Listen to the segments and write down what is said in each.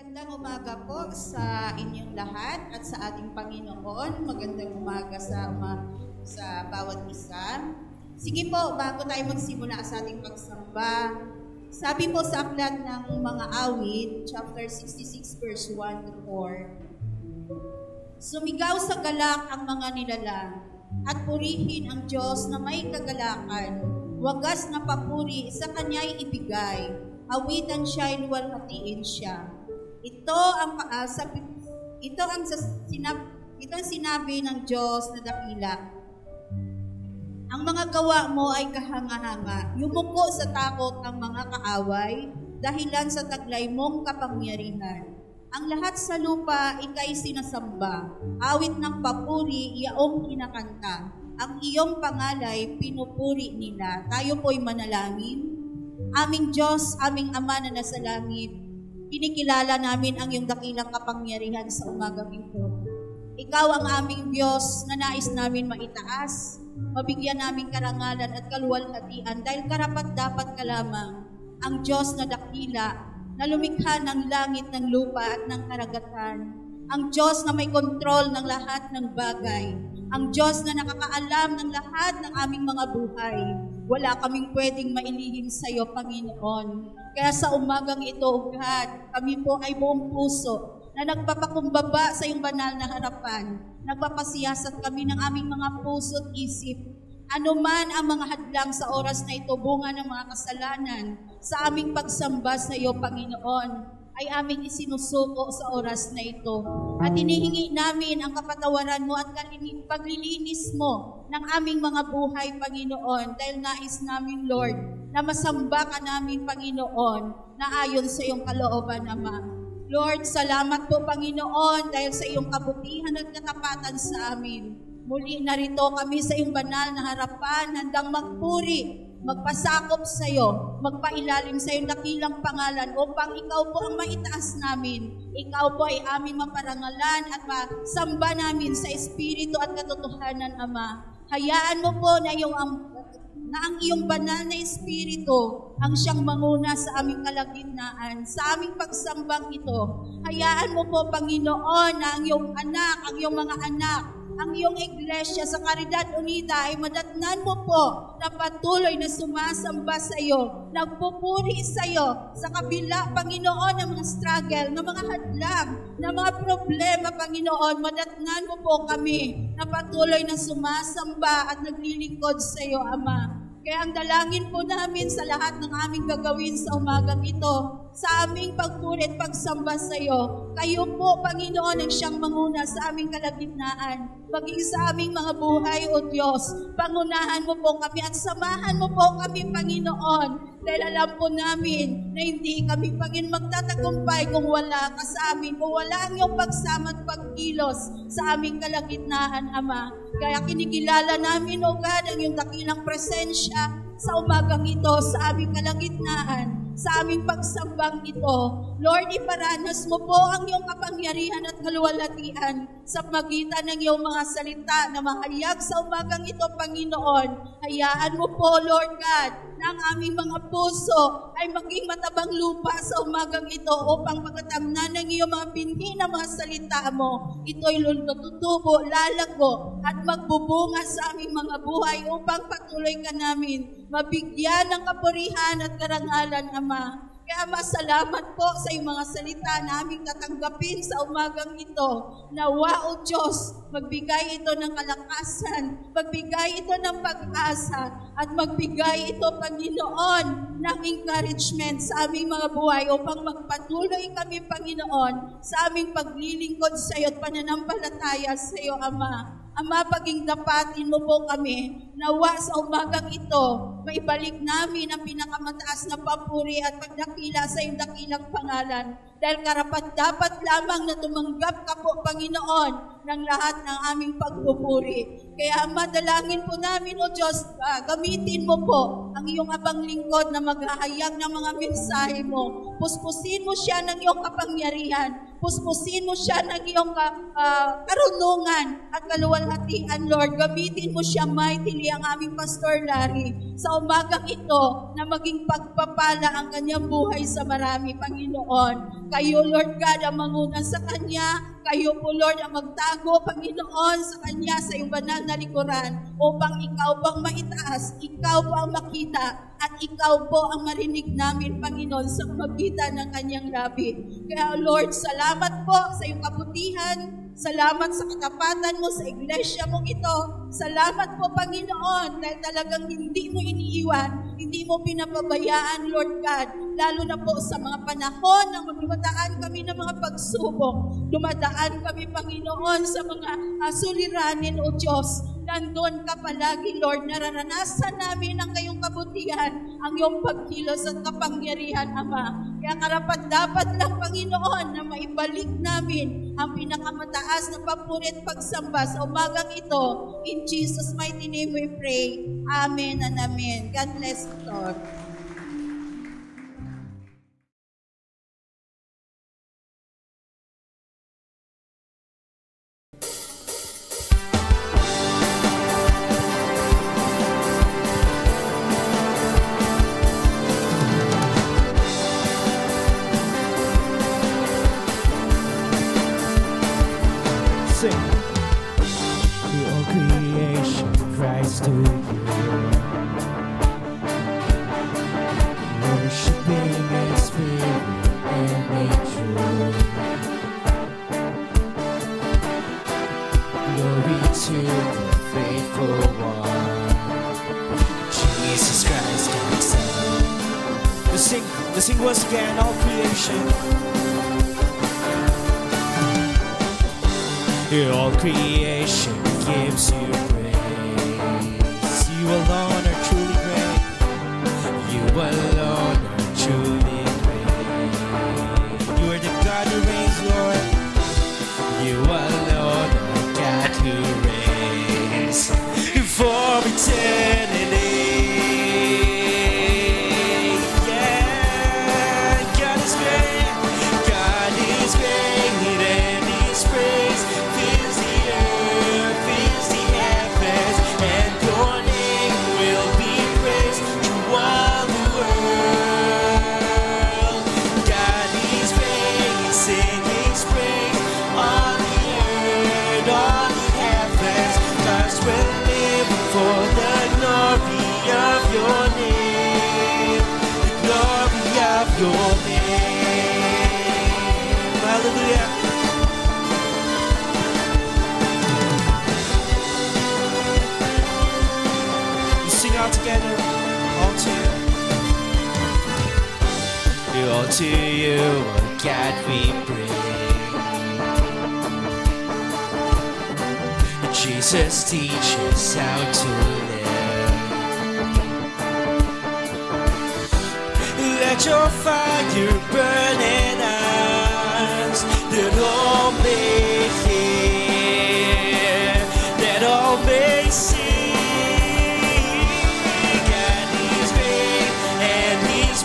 Magandang umaga po sa inyong lahat at sa ating Panginoon. Magandang umaga sa bawat isa. Sige po, bago tayo magsimula sa ating pagsamba, sabi po sa aklat ng mga awit, chapter 66, verse 1 to 4, sumigaw sa galak ang mga nilalang at purihin ang Diyos na may kagalakan. Wagas na papuri sa Kanya'y ibigay, awitan siya'y luwalhatiin siya. Ito ang sinabi ng Diyos na dakila. Ang mga gawa mo ay kahanga-hanga. Yumuko sa takot ang mga kaaway, dahilan sa taglay mong kapangyarihan. Ang lahat sa lupa ika'y sinasamba. Awit ng papuri, iyaong kinakanta. Ang iyong pangalay, pinupuri nila. Tayo po'y manalangin. Aming Diyos, aming Ama na nasa langit, kinikilala namin ang iyong dakilang kapangyarihan sa umagang ito. Ikaw ang aming Diyos na nais namin maitaas, mabigyan namin karangalan at kaluwalhatian dahil karapat-dapat ka lamang ang Diyos na dakila na lumikha ng langit, ng lupa at ng karagatan. Ang Diyos na may kontrol ng lahat ng bagay. Ang Diyos na nakakaalam ng lahat ng aming mga buhay. Wala kaming pwedeng mailihim sa iyo, Panginoon. Kaya sa umagang ito, O God, kami po ay buong puso na nagpapakumbaba sa iyong banal na harapan. Nagpapasiyasat kami ng aming mga puso at isip. Ano man ang mga hadlang sa oras na ito, bunga ng mga kasalanan, sa aming pagsamba sa iyo, Panginoon, ay aming isinusuko sa oras na ito. At hinihingi namin ang kapatawaran mo at paglilinis mo ng aming mga buhay, Panginoon, dahil nais namin, Lord, na masamba ka namin, Panginoon, na ayon sa iyong kalooban, Ama. Lord, salamat po, Panginoon, dahil sa iyong kabutihan at katapatan sa amin. Muli narito kami sa iyong banal na harapan, handang magpuri, magpasakop sa iyo, magpailalim sa iyong dakilang pangalan upang ikaw po ang maitaas namin. Ikaw po ay aming maparangalan at masamba namin sa Espiritu at katotohanan, Ama. Hayaan mo po na ang iyong banal na Espiritu ang siyang manguna sa aming kalagitnaan, sa aming pagsambang ito. Hayaan mo po, Panginoon, na ang iyong anak, ang iyong mga anak, ang iyong iglesia sa Caridad Unida ay madatnan mo po na patuloy na sumasamba sa iyo, nagpupuri sa iyo, sa kabila, Panginoon, ng mga struggle, ng mga hadlang, ng mga problema, Panginoon, madatnan mo po kami na patuloy na sumasamba at naglilingkod sa iyo, Ama. Kaya ang dalangin po namin sa lahat ng aming gagawin sa umagang ito, sa aming pagpuri at pagsamba sa iyo, kayo po, Panginoon, ang siyang manguna sa aming kalagitnaan, maging sa aming mga buhay, O Diyos. Pangunahan mo po kami at samahan mo po kami, Panginoon, dahil alam po namin na hindi kami, Panginoon, magtatagumpay kung wala ka sa amin, kung wala ang iyong pagsama at pagkilos sa aming kalagitnaan, Ama. Kaya kinikilala namin, O God, ang iyong dakilang presensya sa umagang ito, sa aming kalagitnaan, sa aming pagsambang ito. Lord, iparanas mo po ang iyong kapangyarihan at kaluwalhatian sa magitan ng iyong mga salita na mahayag sa umagang ito, Panginoon. Hayaan mo po, Lord God, na ang aming mga puso ay maging matabang lupa sa umagang ito upang pagkatamnan ng iyong mga binhi na mga salita mo, ito'y tutubo, lalago at magbubunga sa aming mga buhay upang patuloy ka namin mabigyan ng kapurihan at karangalan, Ama. Kaya masalamat po sa iyong mga salita na aming tatanggapin sa umagang ito. Nawa, O Diyos, magbigay ito ng kalakasan, magbigay ito ng pag-asa, at magbigay ito, Panginoon, ng encouragement sa aming mga buhay upang magpatuloy kami, Panginoon, sa aming paglilingkod sa iyo at pananampalataya sa iyo, Ama. Ama, paging dapatin mo po kami, nawa sa umagang ito, maibalik namin ang pinakamataas na papuri at pagdakila sa iyong dakilang pangalan. Dahil karapat-dapat lamang na tumanggap ka po, Panginoon, ng lahat ng aming pagpupuri. Kaya madalangin po namin, O Diyos, gamitin mo po ang iyong abang lingkod na maghahayag ng mga mensahe mo. Puspusin mo siya ng iyong kapangyarihan Puspusin mo siya ng iyong karunungan at kaluwalhatian, Lord. Gamitin mo siya mightily, ang aming Pastor Larry, sa umagang ito na maging pagpapala ang kanyang buhay sa marami, Panginoon. Kayo, Lord God, ang manguna sa kanya. Kayo po, Lord, ang magtago, Panginoon, sa kanya, sa iyong banal na likuran, upang ikaw pang maitaas, ikaw po ang makita, at ikaw po ang marinig namin, Panginoon, sa magitan ng kanyang labi. Kaya, Lord, salamat po sa iyong kabutihan. Salamat sa katapatan mo sa iglesia mong ito. Salamat po, Panginoon, dahil talagang hindi mo iniiwan, hindi mo pinapabayaan, Lord God, lalo na po sa mga panahon na dumadaan kami ng mga pagsubok. Dumadaan kami, Panginoon, sa mga suliranin, O Diyos. Nandun ka palagi, Lord. Nararanasan namin ang kayong kabutihan, ang iyong pagkilos at kapangyarihan, Ama. Kaya karapat-dapat lang, Panginoon, na maibalik namin ang pinakamataas na papurit pagsamba sa umagang ito. In Jesus' mighty name we pray. Amen and amen. God bless you, Lord. Sing. Your creation cries to you, worshiping in spirit and in truth. Glory to the faithful one, Jesus Christ Himself. Let's sing once again, all creation. All creation gives you praise. You alone are truly great. You alone are truly great. You are the God who reigns, Lord. You alone are God who reigns for eternity. Yeah, God is great. God is great and His praise fills the earth, fills the heavens, and your name will be praised through all the world. God is great, sing His praise on the earth, on the heavens, 'cause we're living for the glory of your name, the glory of your name. Hallelujah. All together, all to you. All to you, oh God, we bring. Jesus, teach us how to live. Let your fire burn in us, that all may hear, that all may see.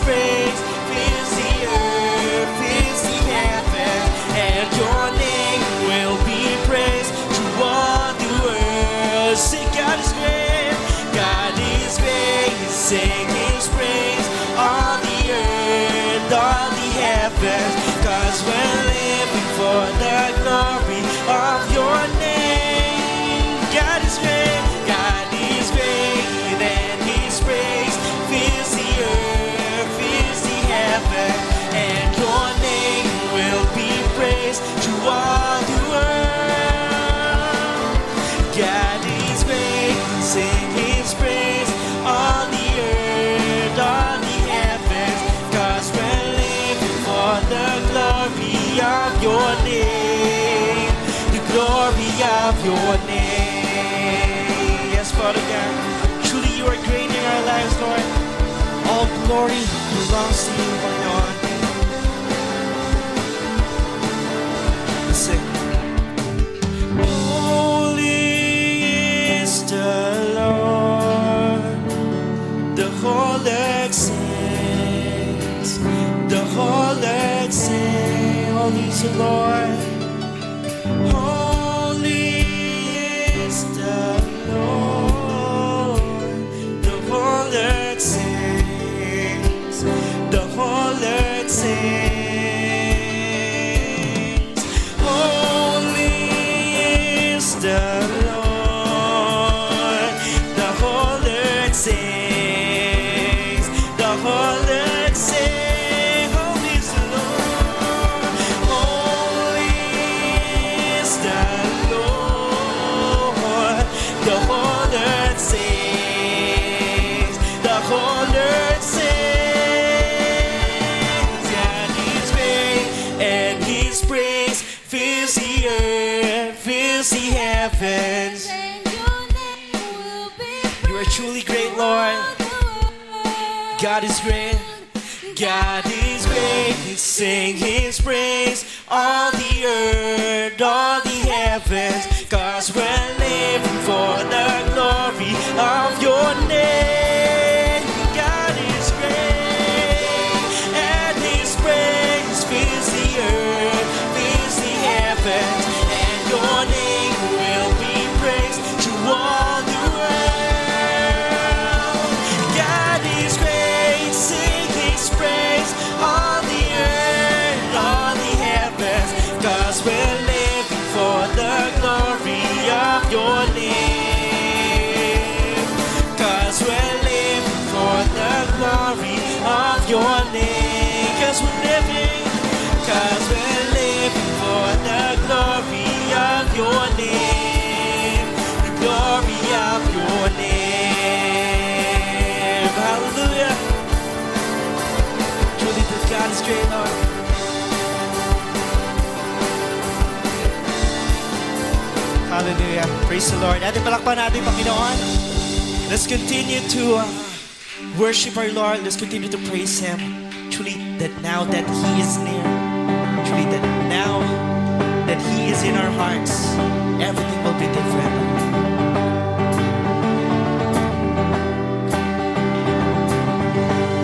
Praise fills the earth, fills the heaven, and your name will be praised through all the world. Sing, God is great, God is great. Sing His praise on the earth, on the heavens, 'cause we're living for the glory of your name. God is great, God is great, and His praise fills the earth, fills the heaven, and your name will be praised through all the world. God is great, sing His praise on the earth, on the heavens, 'cause we're living for the glory of your name, the glory of your name. Yes, Father God, truly you are great in our lives, Lord. All glory belongs to you, my God. Sing. Holy is the Lord, the whole earth sings, the whole earth sings. Holy is the Lord. Holy is the Lord. The whole earth sings. The whole earth sings. Holy is the Lord. The whole earth sings. The whole earth sings. Holy is the Lord. Holy is the Lord. The whole earth sings. The whole earth sings. And His praise and His praise fills the earth, fills the heavens. You are truly great, Lord. God is great. God is great. Sing His praise. All the earth, all the heavens. 'Cause we're living for the glory of your name. God is great. And His praise fills the earth, fills the heavens. And your name will be praised to all the world. God is great. Sing His praise. All the earth, all the heavens. 'Cause we're living for the glory of your name. 'Cause we're living for the glory of your name. 'Cause we're living. 'Cause we're living for the glory of your name. The glory of your name. Hallelujah. Truly that God is great, Lord. Hallelujah. Praise the Lord. Ating palakpan natin, Panginoon. Let's continue to worship our Lord. Let's continue to praise Him. Truly that now that He is near, truly that now that He is in our hearts, everything will be different.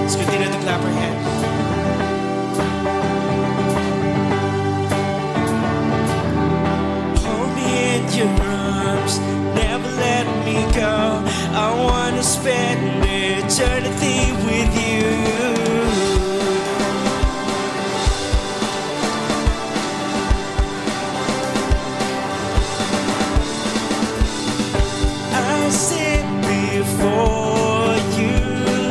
Let's continue to clap our hands. Hold me in your arms, never let me go. I want to spend eternity with you. I'll sit before you,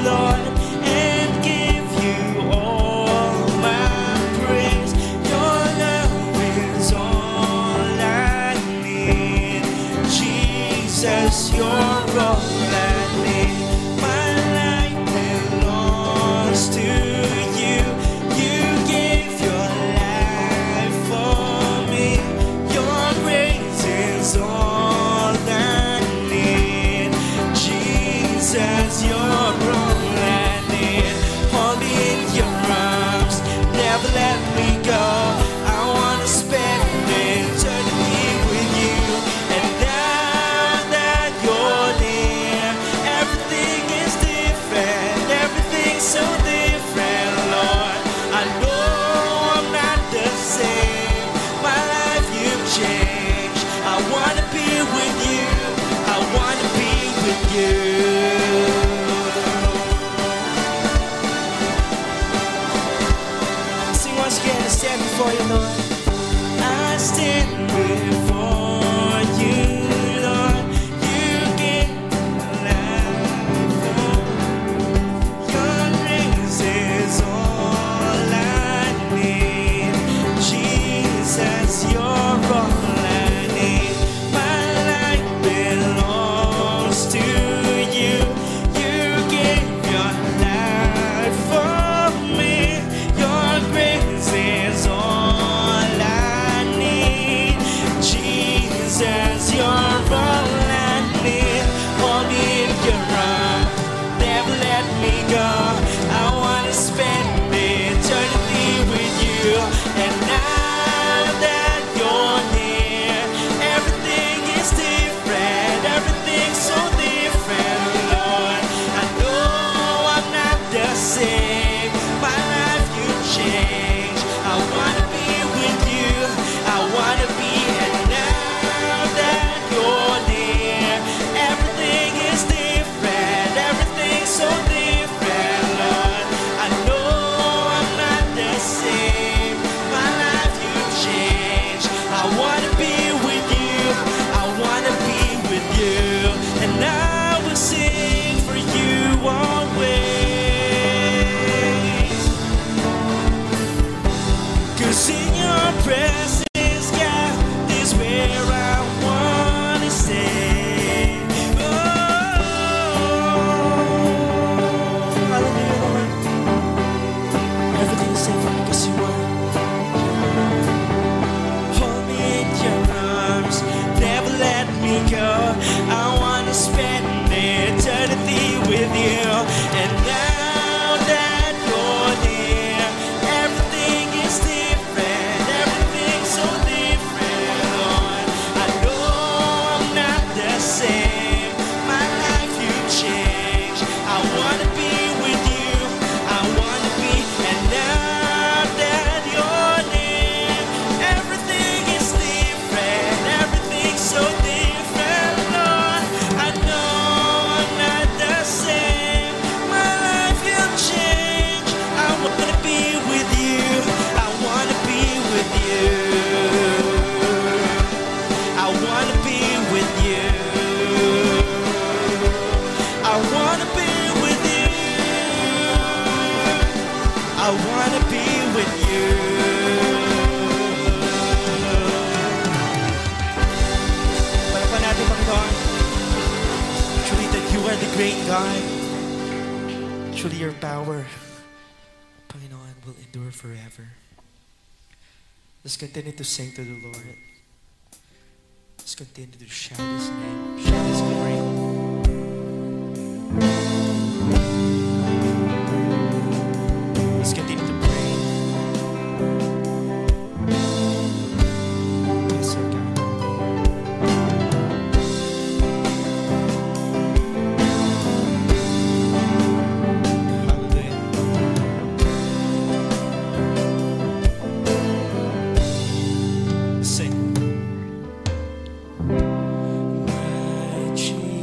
Lord, and give you all my praise. Your love is all I need. Jesus, you're all I need. My life belongs to you. You gave your life for me. Your grace is all I need. Jesus, you're all I need. Hold me in your arms, never let me go. I want to spend eternity with you. And now that you're near, everything is different. Everything's so different, Lord. I know I'm not the same. My life you've changed. I want to be with you. I want to be with you. Sing once again and stand before you, Lord. I stand before you, Lord. You give life for your grace is all I need. Jesus, you're all I need. My life belongs to you. You gave your life for me. Your grace is all I need. I wanna be with you. Palapan natin, Panginoon. Truly that you are the great God. Truly your power, Panginoon, will endure forever. Let's continue to sing to the Lord. Let's continue to shout His name, shout His glory. Let's continue to pray. Yes, Lord God. Hallelujah. Sing. My Jesus.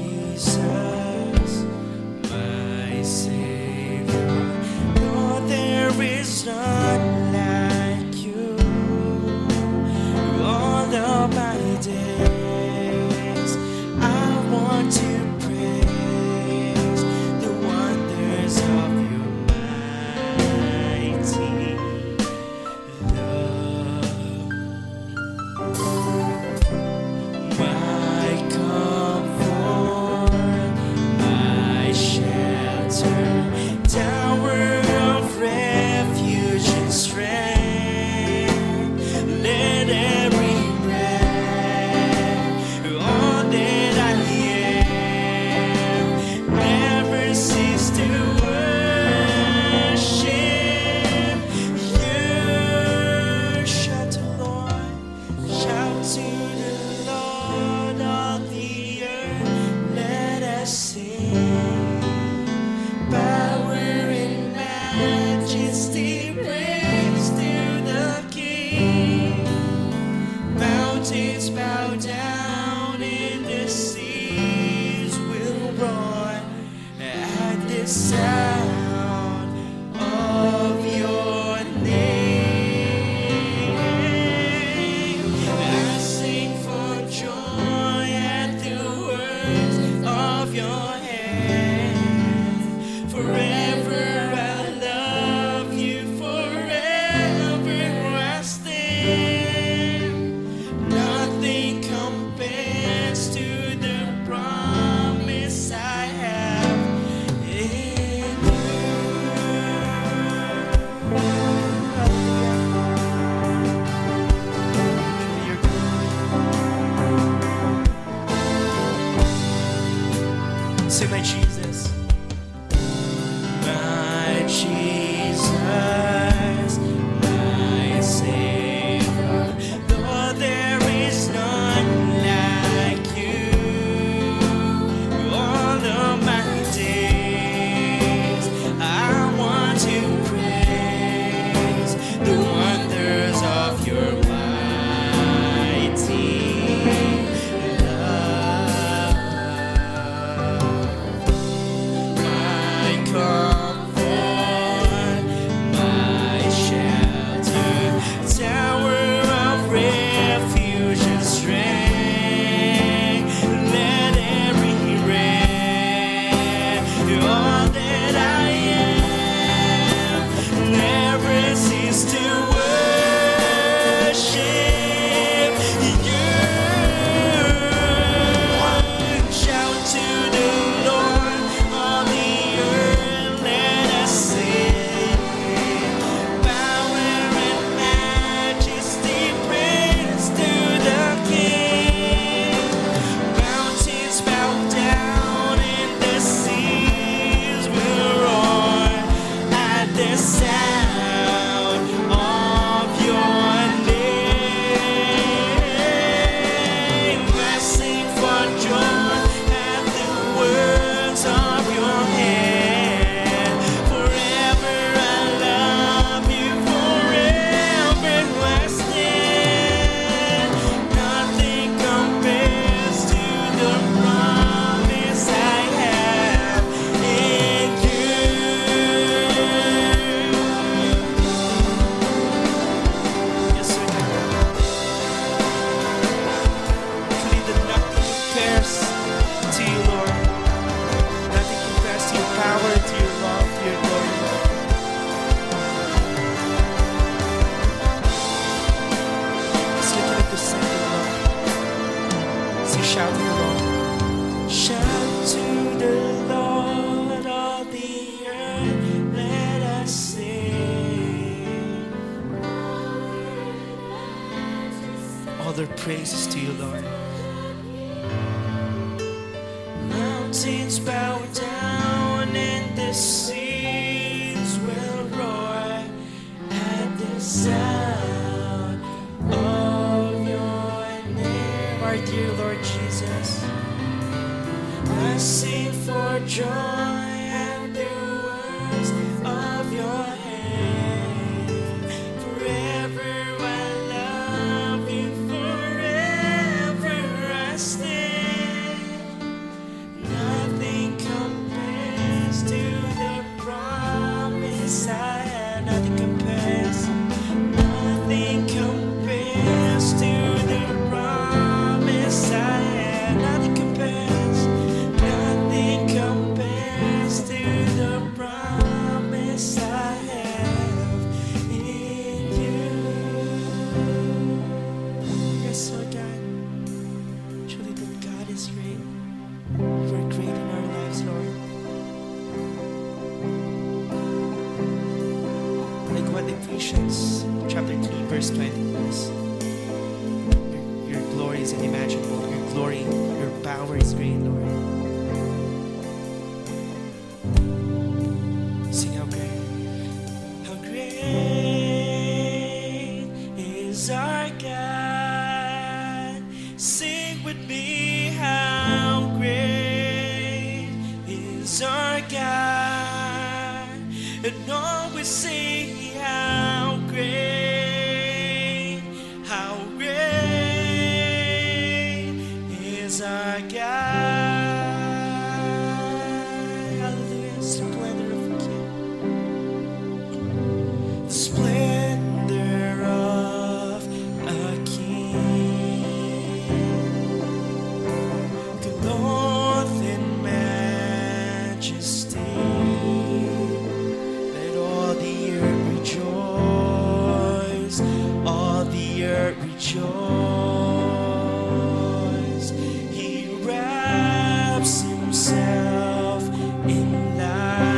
their praises to you, Lord. Mountains bow down and the seas will roar at the sound of your name. Our dear Lord Jesus, I sing for joy at the words of your hand. Forever I love you, forever I stand. Nothing compares to the promise I had. Nothing compares. Nothing compares to the promise I had. Nothing compares. Nothing compares to the promise I have in you. Yes, Lord God. Truly that God is great. You are great in our lives, Lord. Like what Ephesians chapter 3 verse 20 is. Your glory is unimaginable. Your glory, your power is great, Lord. Sing how great. How great is our God. Sing with me, how great is our God. And all we say, how great is our God. Hallelujah, splendor of the King. The splendor of a King, clothed in majesty. Let all the earth rejoice, all the earth rejoice. He wraps himself in light,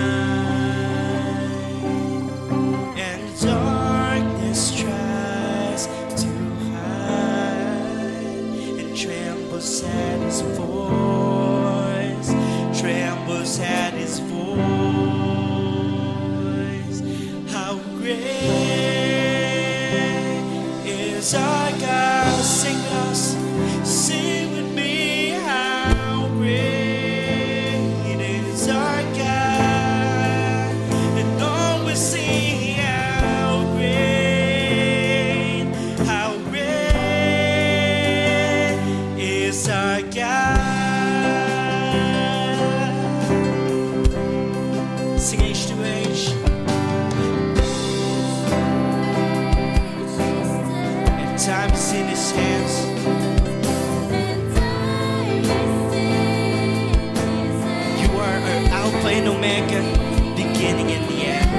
and darkness tries to hide, and trembles at his voice, trembles at his voice. How great is our God. Sing us, sing with me, how great is our God. And all we see, how great is our God. Sing H to H. And time is in his hands. You are our Alpha and Omega, beginning and the end.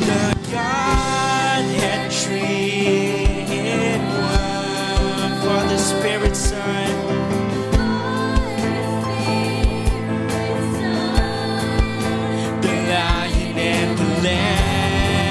The Godhead tree in one, Father, Spirit, Son. The Lion and the Lamb.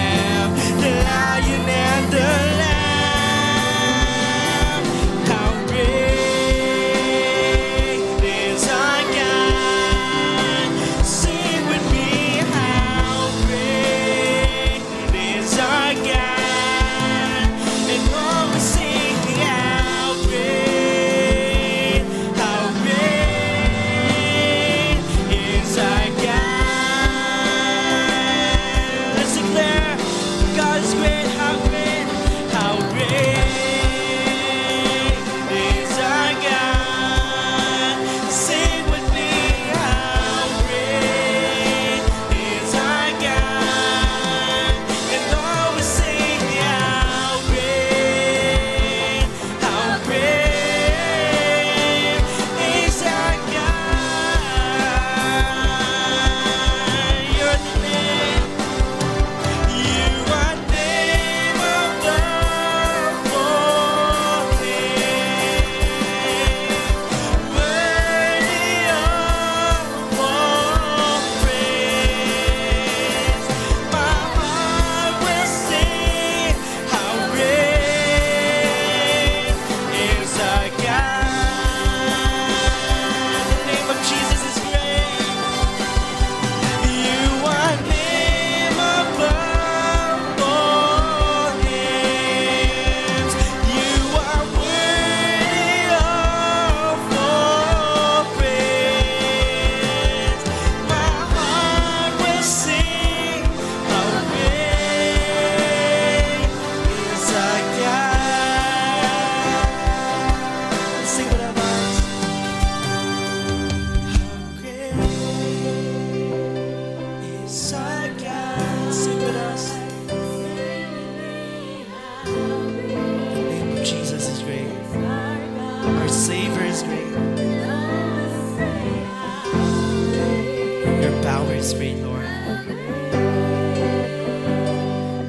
is great, Lord.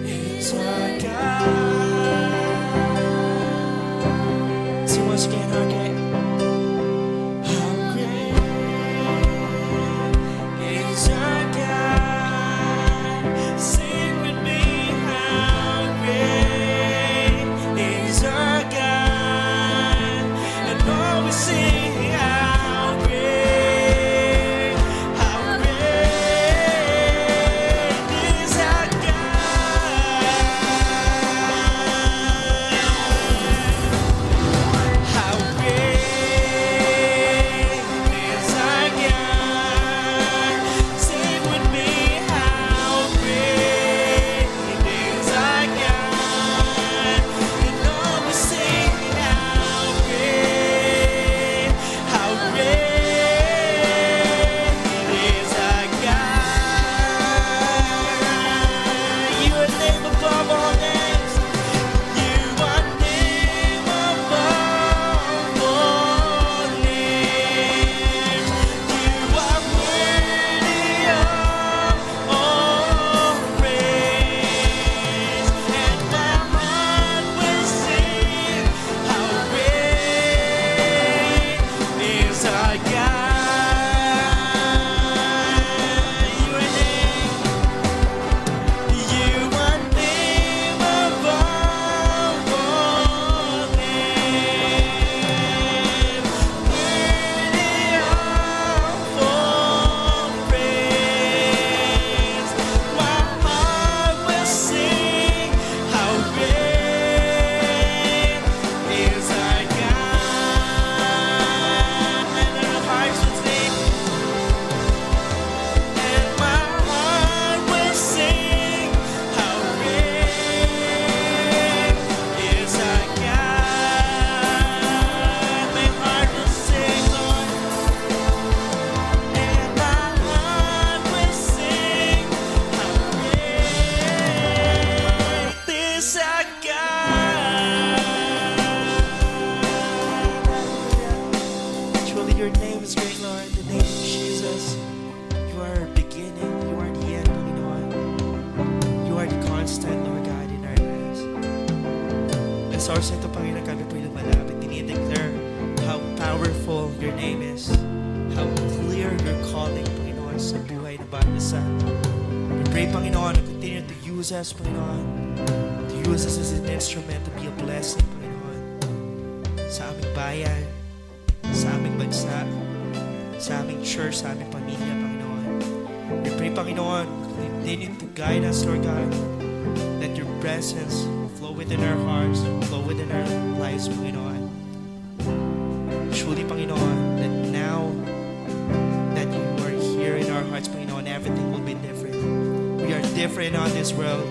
Is our God. See once again, our God. How great is our God. Sing with me, how great is our God. And all we sing, how great is our God. How great is our God. Sing with me, how great is our God. And all we sing, how great is our God. You are name above all names. You are name above all names. You are worthy of all praise. And my heart will sing, how great is our God. You are name above all names, worthy of all praise. My heart will sing, how great is our God. And our hearts will sing. And my heart will sing, how great is our God. My heart will sing, Lord. And my heart will sing, how great is our God. Truly, your name is great, Lord. The name of Jesus. You are our beginning. You are the end, Panginoon. You are the constant, Lord God, in our lives. And sa oras na ito, Panginoon, kami po'y lumalapit. Dinideclare how powerful your name is. How clear your calling, Panginoon, sa buhay ng bawat isa. We pray, Panginoon, to continue to use us, Panginoon. To use us as an instrument to be a blessing, Panginoon. Sa aming bayan, sa aming bansa, sa aming church, sa aming pamilya, Panginoon. We pray, Panginoon, continue to guide us, Lord God. Let your presence flow within our hearts, flow within our lives, Panginoon. Truly, Panginoon, that now that you are here in our hearts, Panginoon, everything will be different. We are different on this world.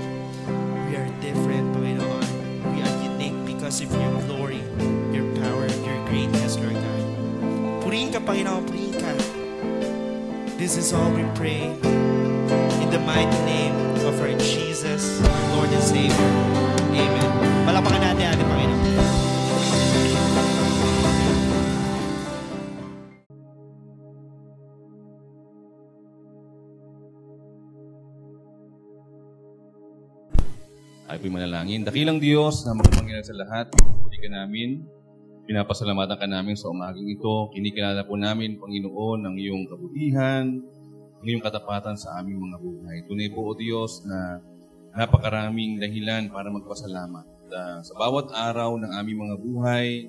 We are different, Panginoon. We are unique because of your glory, your power, your greatness, Lord God. Purihin ka, Panginoon, purihin ka. This is all we pray in the mighty name of our Jesus, our Lord and Savior. Amen. Palakpakan natin ating Panginoon. Ay po'y manalangin. Dakilang Diyos na makapangyarihan sa lahat, puri ka namin. Pinapasalamatan ka namin sa umagang ito. Kinikilala po namin, Panginoon, ang iyong kabutihan, ang iyong katapatan sa aming mga buhay. Tunay po, O Diyos, na napakaraming dahilan para magpasalamat. Sa bawat araw ng aming mga buhay,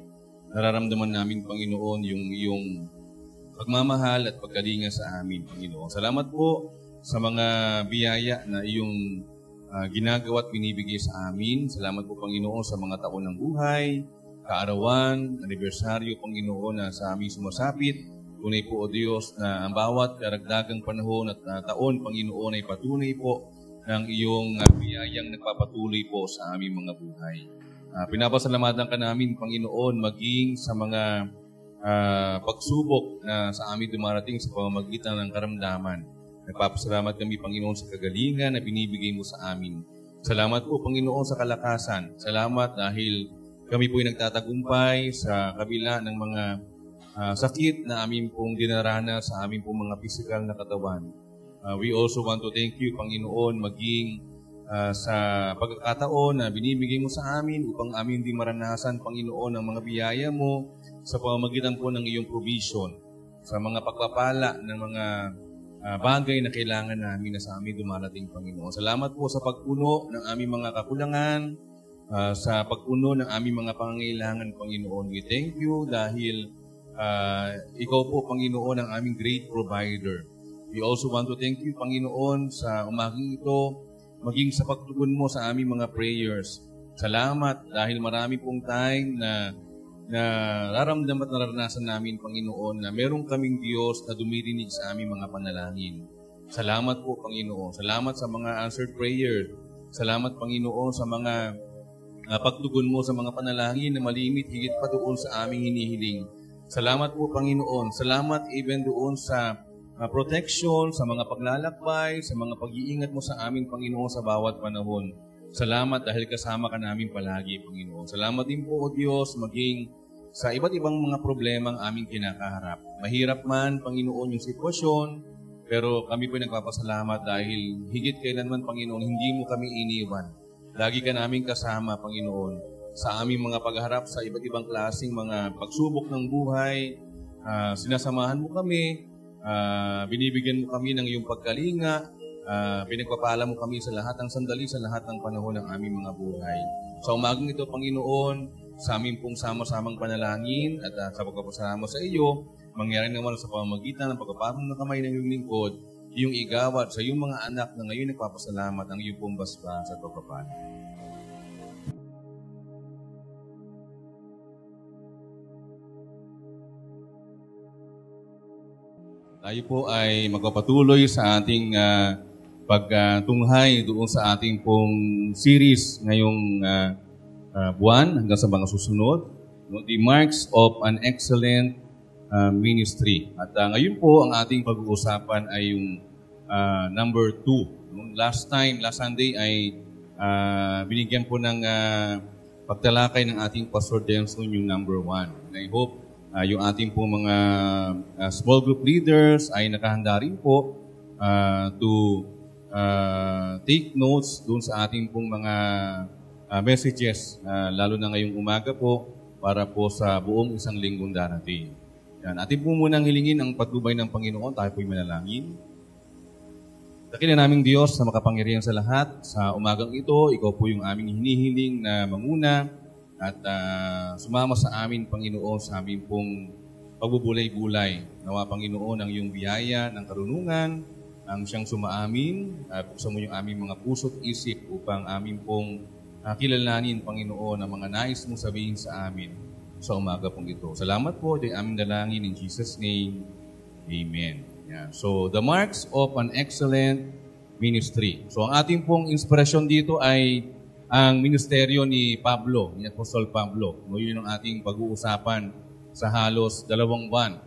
nararamdaman namin, Panginoon, yung iyong pagmamahal at pagkalinga sa amin, Panginoon. Salamat po sa mga biyaya na iyong ginagawa at binibigay sa amin. Salamat po, Panginoon, sa mga taon ng buhay, kaarawan, anibersaryo, Panginoon, na sa aming sumasapit. Tunay po, O Diyos, na ang bawat karagdagang panahon at taon, Panginoon, ay patunay po ng iyong biyayang nagpapatuloy po sa aming mga buhay. Pinapasalamatan ka namin, Panginoon, maging sa mga pagsubok na sa amin dumarating sa pamamagitan ng karamdaman. Nagpapasalamat kami, Panginoon, sa kagalingan na binibigay mo sa amin. Salamat po, Panginoon, sa kalakasan. Salamat dahil kami po'y nagtatagumpay sa kabila ng mga sakit na amin pong dinarana sa amin pong mga pisikal na katawan. We also want to thank you, Panginoon, maging sa pagkakataon na binibigay mo sa amin upang amin di maranasan, Panginoon, ang mga biyaya mo sa pamamagitan po ng iyong provision, sa mga pagpapala ng mga bagay na kailangan namin na sa amin dumarating, Panginoon. Salamat po sa pagpuno ng aming mga kakulangan, sa pagpuno ng aming mga pangangailangan, Panginoon. We thank you dahil ikaw po, Panginoon, ang aming great provider. We also want to thank you, Panginoon, sa umaging ito, maging sa pagtugon mo sa aming mga prayers. Salamat dahil marami pong time na nararamdaman at naranasan namin, Panginoon, na meron kaming Diyos na dumirinig sa aming mga panalangin. Salamat po, Panginoon. Salamat sa mga answered prayers. Salamat, Panginoon, sa mga pagtugon mo sa mga panalangin na malimit higit pa doon sa aming hinihiling. Salamat po, Panginoon. Salamat even doon sa protection, sa mga paglalakbay, sa mga pag-iingat mo sa amin, Panginoon, sa bawat panahon. Salamat dahil kasama ka namin palagi, Panginoon. Salamat din po, O Diyos, maging sa iba't ibang mga problema ang aming kinakaharap. Mahirap man, Panginoon, yung sitwasyon, pero kami po nagpapasalamat dahil higit kailanman, Panginoon, hindi mo kami iniwan. Lagi ka namin kasama, Panginoon, sa aming mga pagharap sa iba't ibang klaseng mga pagsubok ng buhay. Sinasamahan mo kami, binibigyan mo kami ng iyong pagkalinga, pinagpapala mo kami sa lahat ng sandali, sa lahat ng panahon ng aming mga buhay. Sa umagang ito, Panginoon, sa aming pong sama-samang panalangin at sa pagpapasalamat sa iyo, mangyari naman sa pamamagitan ng pagpapatong ng kamay ng iyong lingkod, iyong igawad sa iyong mga anak na ngayon nagpapasalamat ang iyong pong basbas at pagpapala. Tayo po ay magpapatuloy sa ating pagtunghay doon sa ating pong series ngayong buwan hanggang sa mga susunod, The Marks of an Excellent Ministry. At ngayon po, ang ating pag-uusapan ay yung number 2. Last Sunday ay binigyan po ng pagtalakay ng ating Pastor Denson yung number 1. And I hope yung ating po mga small group leaders ay nakahanda rin po to take notes doon sa ating pong mga messages, lalo na ngayong umaga po, para po sa buong isang linggong darating. Yan. Atin po munang hilingin ang patnubay ng Panginoon, tayo po'y manalangin. Dakila naming Diyos na makapangyarihan sa lahat, sa umagang ito, ikaw po yung aming hinihiling na manguna at sumama sa amin, Panginoon, sa aming pong pagbubulay-bulay. Nawa, Panginoon, ang iyong biyaya ng karunungan, ang siyang sumaamin, buksan mo yung aming mga puso't isip upang amin pong kilalanin, Panginoon, ang mga nais mong sabihin sa amin sa umaga pong ito. Salamat po, di aming dalangin in Jesus' name. Amen. Yeah. So, the marks of an excellent ministry. So, ang ating pong inspirasyon dito ay ang ministeryo ni Pablo, ni Apostol Pablo. Yun ang ating pag-uusapan sa halos 2 buwan.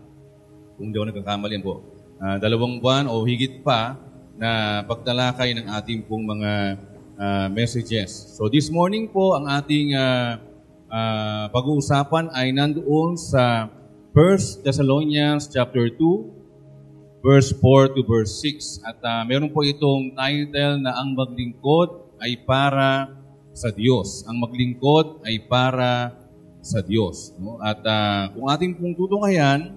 Kung di ako nagkakamali po. 2 buwan o higit pa na pagtalakay ng ating pong mga messages. So this morning po, ang ating pag-uusapan ay nandoon sa 1 Thessalonians chapter 2, verse 4 to verse 6. At meron po itong title na ang maglingkod ay para sa Diyos. Ang maglingkod ay para sa Diyos. No? At kung ating pong tutunghayan,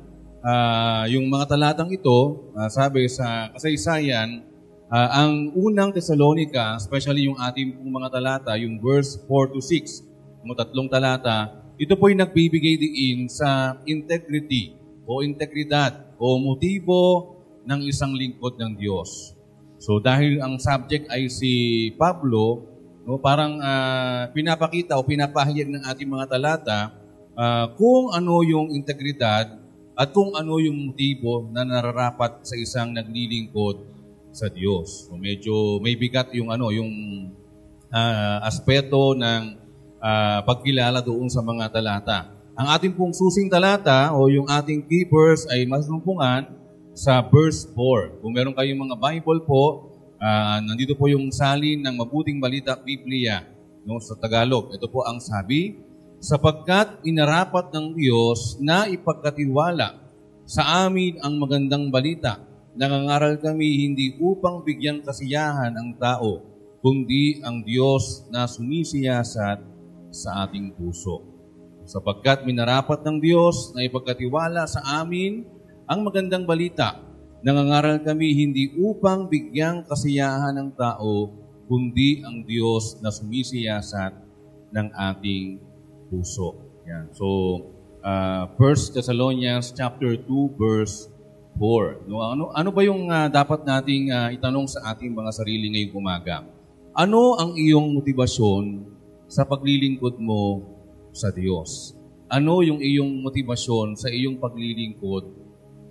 yung mga talatang ito, sabi sa kasaysayan, ang unang Thessalonica, especially yung ating pong mga talata, yung verse 4 to 6, yung 3 talata, ito po yung nagbibigay din sa integrity o integridad o motibo ng isang lingkod ng Diyos. So dahil ang subject ay si Pablo, no, parang pinapakita o pinapahayag ng ating mga talata kung ano yung integridad at kung ano yung motibo na nararapat sa isang naglilingkod sa Diyos. So medyo may bigat yung aspeto ng pagkilala doon sa mga talata. Ang ating pong susing talata o yung ating key verse ay masumpungan sa verse 4. Kung meron kayong mga Bible po, nandito po yung salin ng Mabuting Balita Biblia, no, sa Tagalog. Ito po ang sabi, sapagkat inarapat ng Diyos na ipagkatiwala sa amin ang magandang balita nangangaral kami hindi upang bigyan kasiyahan ang tao, kundi ang Diyos na sumisiyasat sa ating puso. Sapagkat minarapat ng Diyos na ipagkatiwala sa amin ang magandang balita. Nangangaral kami hindi upang bigyang kasiyahan ng tao, kundi ang Diyos na sumisiyasat ng ating puso. Yan. So, 1 Thessalonians chapter 2 verse 4. No, ano ba yung dapat nating itanong sa ating mga sarili ngayong umaga? Ano ang iyong motibasyon sa paglilingkod mo sa Diyos? Ano yung iyong motibasyon sa iyong paglilingkod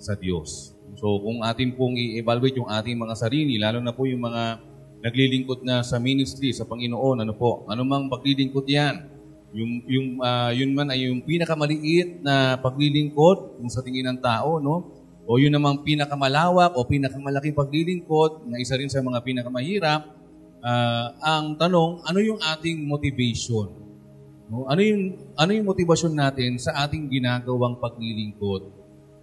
sa Diyos? So kung atin pong i-evaluate yung ating mga sarili, lalo na po yung mga naglilingkod na sa ministry, sa Panginoon, ano po? Ano mang paglilingkod yan? Yun man ay yung pinakamaliit na paglilingkod sa tingin ng tao, no? O yun namang pinakamalawak o pinakamalaking paglilingkod na isa rin sa mga pinakamahirap. Ang tanong, ano yung ating motivation? No? Ano yung motivasyon natin sa ating ginagawang paglilingkod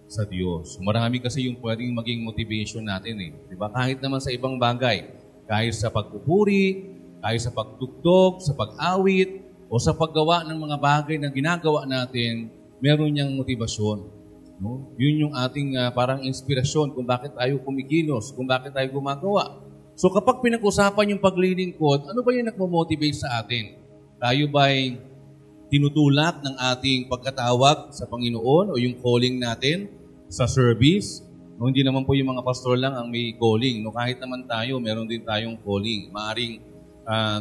sa Diyos? Marami kasi yung pwedeng maging motivation natin eh. Diba? Kahit naman sa ibang bagay. Kahit sa pagpupuri, kahit sa pagtugtog, sa pag-awit, o sa paggawa ng mga bagay na ginagawa natin, meron niyang motivasyon. No? Yun yung ating parang inspirasyon kung bakit tayo kumikilos, kung bakit tayo gumagawa. So kapag pinag-usapan yung paglilingkod, ano ba yung nagmo-motivate sa atin? Tayo ba'y tinutulak ng ating pagkatawag sa Panginoon o yung calling natin sa service? No, hindi naman po yung mga pastor lang ang may calling. No, kahit naman tayo, meron din tayong calling. Maaring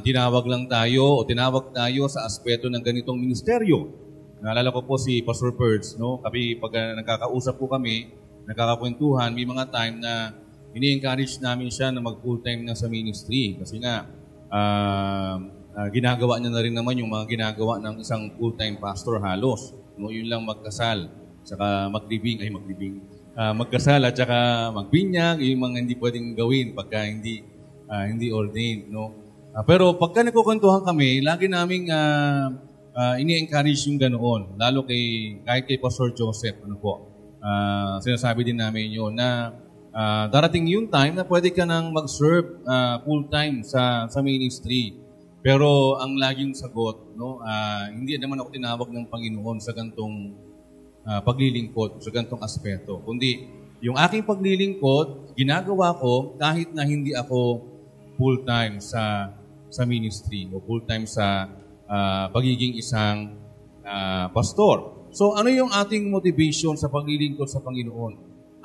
tinawag lang tayo o tinawag tayo sa aspeto ng ganitong ministeryo. Naalala ko po si Pastor Perds, no? Kapag nagkakausap po kami, nagkakakwentuhan, may mga time na ini-encourage namin siya na mag-full-time na sa ministry. Kasi nga, ginagawa niya na rin naman yung mga ginagawa ng isang full-time pastor halos. No, yun lang magkasal, saka magkasal at saka magbinyag, yung mga hindi pwedeng gawin pagka hindi ordained. No? Pero pagka nagkukwentuhan kami, lagi naming ini-encourage yung ganoon. Lalo kahit kay Pastor Joseph, sinasabi din namin yun na darating yung time na pwede ka nang mag-serve full-time sa ministry. Pero ang laging sagot, no, hindi naman ako tinawag ng Panginoon sa gantong paglilingkod, sa gantong aspeto. Kundi, yung aking paglilingkod, ginagawa ko kahit na hindi ako full-time sa ministry o full-time sa pagiging isang pastor. So, ano yung ating motivation sa paglilingkod sa Panginoon?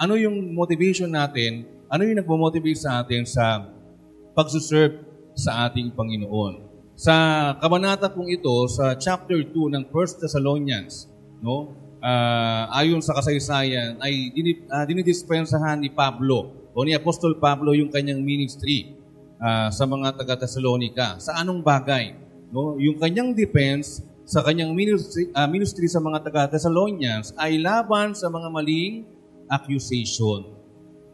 Ano yung motivation natin? Ano yung nagmo-motivate sa atin sa pagsuserve sa ating Panginoon? Sa kabanata pong ito, sa chapter 2 ng 1 Thessalonians, no? Ayon sa kasaysayan, ay dinidispensahan ni Pablo o ni Apostol Pablo yung kanyang ministry sa mga taga-Thessalonica. Sa anong bagay? No? Yung kanyang defense sa kanyang ministry sa mga taga-Thessalonians ay laban sa mga maling accusation.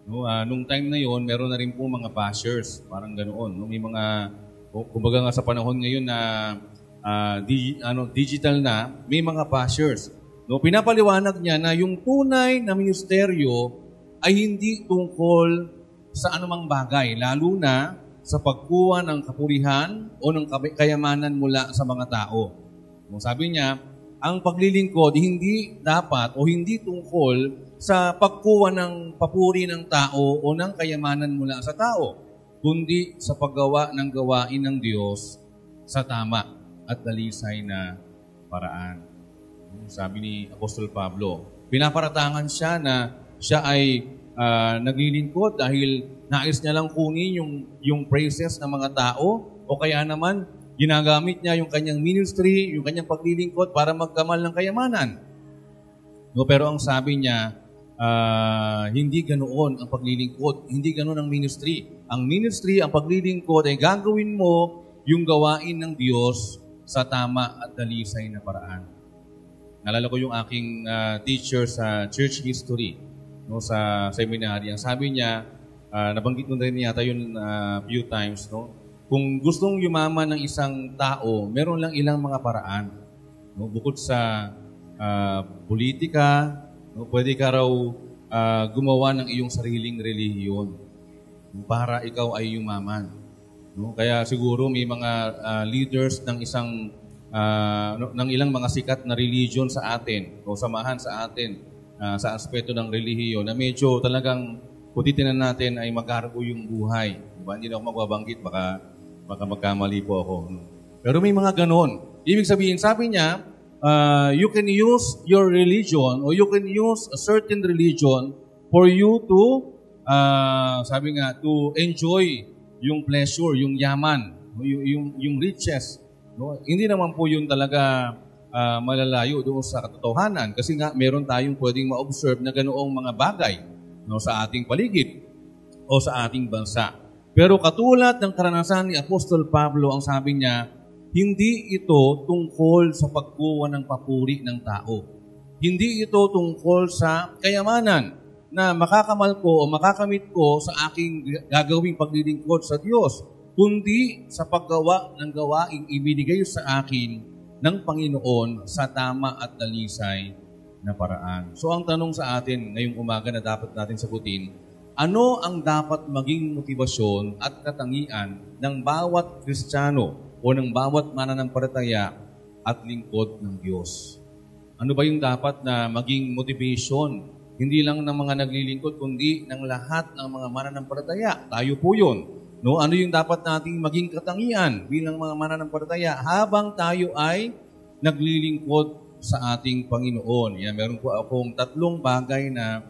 No? Nung time na yon, meron na rin po mga bashers, parang ganoon. No? May mga, kumbaga nga sa panahon ngayon na digital na, may mga bashers. No, pinapaliwanag niya na yung tunay na ministeryo ay hindi tungkol sa anumang bagay, lalo na sa pagkuha ng kapurihan o ng kayamanan mula sa mga tao. No, sabi niya, ang paglilingkod hindi dapat o hindi tungkol sa pagkuha ng papuri ng tao o ng kayamanan mula sa tao, kundi sa paggawa ng gawain ng Diyos sa tama at dalisay na paraan. Sabi ni Apostol Pablo, pinaparatangan siya na siya ay naglilingkod dahil nais niya lang kunin yung praises ng mga tao o kaya naman ginagamit niya yung kanyang ministry, yung kanyang paglilingkod para magkamal ng kayamanan. No, pero ang sabi niya, hindi ganoon ang paglilingkod, hindi ganoon ang ministry. Ang ministry, ang paglilingkod ay gagawin mo yung gawain ng Diyos sa tama at dalisay na paraan. Nalala ko yung aking teacher sa church history, no, sa seminary. Ang sabi niya, nabanggit mo rin yata yun few times, no? Kung gustong yumaman ng isang tao, meron lang ilang mga paraan. No? Bukod sa politika, no? Pwede ka raw gumawa ng iyong sariling relihiyon para ikaw ay yumaman. No? Kaya siguro may mga leaders ng ng ilang mga sikat na religion sa atin o samahan sa atin sa aspeto ng relihiyon na medyo talagang putitin natin ay magkargo yung buhay. Diba? Hindi na ako magbabanggit, baka magkamali po ako. Pero may mga ganon. Ibig sabihin, sabi niya, you can use your religion or you can use a certain religion for you to, sabi nga, to enjoy yung pleasure, yung yaman, yung riches. No? Hindi naman po yun talaga malalayo doon sa katotohanan kasi nga meron tayong pwedeng ma-observe na ganoong mga bagay sa ating paligid o sa ating bansa. Pero katulad ng karanasan ni Apostol Pablo, ang sabi niya, hindi ito tungkol sa pagkuha ng papuri ng tao. Hindi ito tungkol sa kayamanan na makakamal ko o makakamit ko sa aking gagawing paglilingkod sa Diyos, kundi sa paggawa ng gawaing ibinigay sa akin ng Panginoon sa tama at dalisay na paraan. So ang tanong sa atin ngayong umaga na dapat natin sagutin, ano ang dapat maging motibasyon at katangian ng bawat Kristiyano o ng bawat mananampalataya at lingkod ng Diyos? Ano ba yung dapat na maging motivation? Hindi lang ng mga naglilingkod, kundi ng lahat ng mga mananampalataya. Tayo po yun. No, ano yung dapat nating maging katangian bilang mga mananampalataya habang tayo ay naglilingkod sa ating Panginoon? Yan, meron po akong 3 bagay na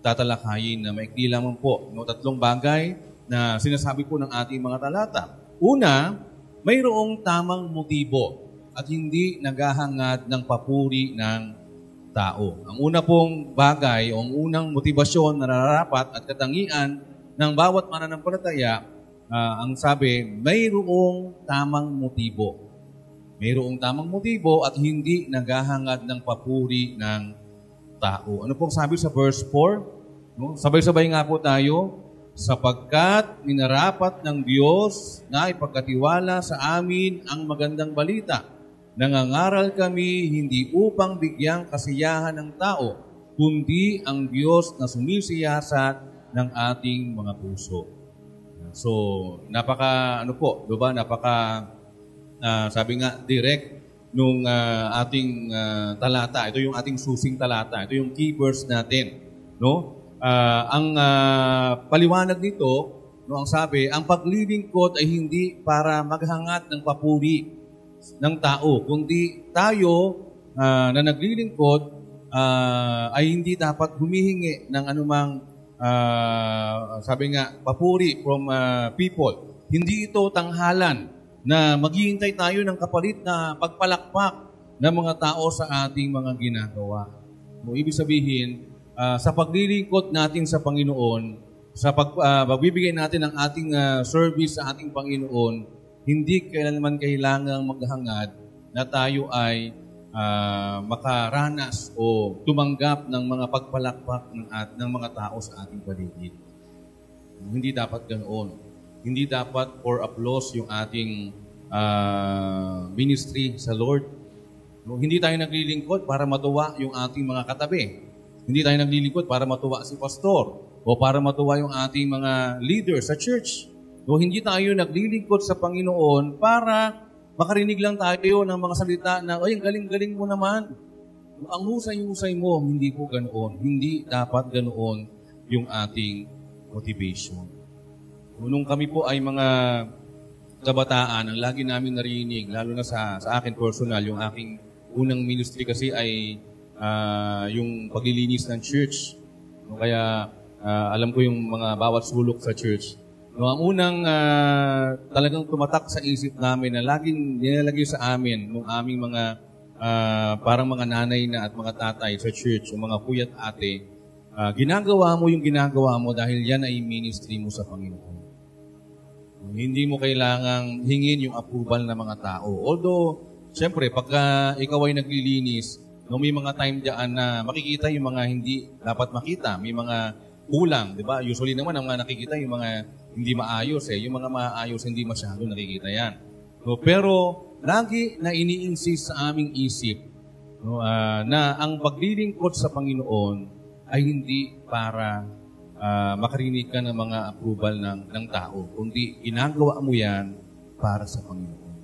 tatalakayin na maikli lamang po. No, 3 bagay na sinasabi po ng ating mga talata. Una, mayroong tamang motibo at hindi naghahangad ng papuri ng tao. Ang una pong bagay o ang unang motibasyon na nararapat at katangian ng bawat mananampalataya, ang sabi, mayroong tamang motibo. Mayroong tamang motibo at hindi naghahangad ng papuri ng tao. Ano pong sabi sa verse 4? No? Sabay-sabay nga po tayo. Sapagkat minarapat ng Diyos na ipagkatiwala sa amin ang magandang balita. Nangangaral kami hindi upang bigyang kasiyahan ng tao, kundi ang Diyos na sumisiyasat ng ating mga puso. So, sabi nga, direct nung ating talata. Ito yung ating susing talata. Ito yung key verse natin. No? Ang paliwanag nito, no, ang sabi, ang paglilingkod ay hindi para maghangad ng papuri ng tao, kundi tayo na naglilingkod ay hindi dapat humihingi ng anumang sabi nga, papuri from people. Hindi ito tanghalan na maghihintay tayo ng kapalit na pagpalakpak ng mga tao sa ating mga ginagawa. Ibig sabihin, sa paglilingkod natin sa Panginoon, sa pagbibigay natin ng ating service sa ating Panginoon, hindi kailanman kailangang maghangad na tayo ay makaranas o tumanggap ng mga pagpalakpak ng mga tao sa ating paligid. Hindi dapat ganoon. Hindi dapat for applause yung ating ministry sa Lord. Hindi tayo naglilingkod para matuwa yung ating mga katabi. Hindi tayo naglilingkod para matuwa si pastor o para matuwa yung ating mga leader sa church. Hindi tayo naglilingkod sa Panginoon para makarinig lang tayo ng mga salita na, ay, galing-galing mo naman. Ang husay-husay mo, hindi po ganoon. Hindi dapat ganoon yung ating motivation. Nung kami po ay mga kabataan, ang lagi namin narinig, lalo na sa akin personal, yung aking unang ministry kasi ay yung paglilinis ng church. Kaya alam ko yung mga bawat sulok sa church. Ang unang talagang tumatak sa isip namin na laging nilalagay sa amin ng aming mga parang mga nanay na at mga tatay sa church, yung mga kuya at ate, ginagawa mo yung ginagawa mo dahil yan ay ministry mo sa Panginoon. Hindi mo kailangang hingin yung approval ng mga tao. Although, siyempre, pagka ikaw ay naglilinis, may mga time diyan na makikita yung mga hindi dapat makita. May mga kulang, di ba? Usually naman, ang mga nakikita yung mga hindi maayos eh. Yung mga maayos, hindi masyado nakikita yan. Pero, lagi na ini-insist sa aming isip na ang paglilingkod sa Panginoon ay hindi para makarinig ka ng mga approval ng tao, kundi ginagawa mo yan para sa Panginoon.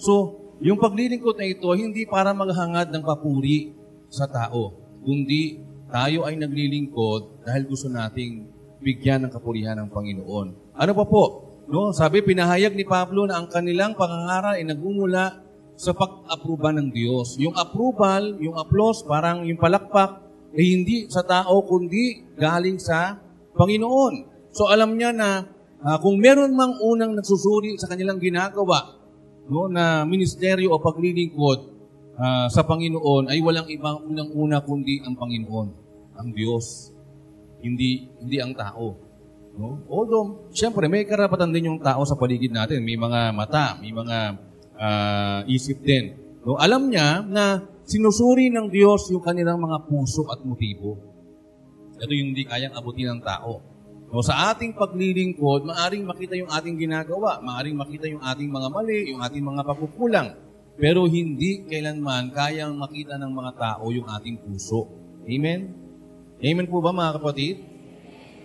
So, yung paglilingkod na ito, hindi para maghangad ng papuri sa tao, kundi tayo ay naglilingkod dahil gusto nating bigyan ng kapurihan ng Panginoon. Ano pa po? No? Sabi, pinahayag ni Pablo na ang kanilang pangangaral ay nagmumula sa pag-aproba ng Diyos. Yung approval, yung applause, parang yung palakpak, ay hindi sa tao, kundi galing sa Panginoon. So alam niya na kung meron mang unang nagsusuri sa kanilang ginagawa, no, na ministeryo o paglilingkod sa Panginoon, ay walang ibang unang-una kundi ang Panginoon, ang Diyos, hindi ang tao. No? Although, siyempre, may karapatan din yung tao sa paligid natin. May mga mata, may mga isip din. No? Alam niya na sinusuri ng Diyos yung kanilang mga puso at motibo. Ito yung hindi kayang abutin ng tao. No? Sa ating paglilingkod, maaring makita yung ating ginagawa, maaring makita yung ating mga mali, yung ating mga pagkukulang. Pero hindi kailanman kayang makita ng mga tao yung ating puso. Amen? Amen po ba mga kapatid?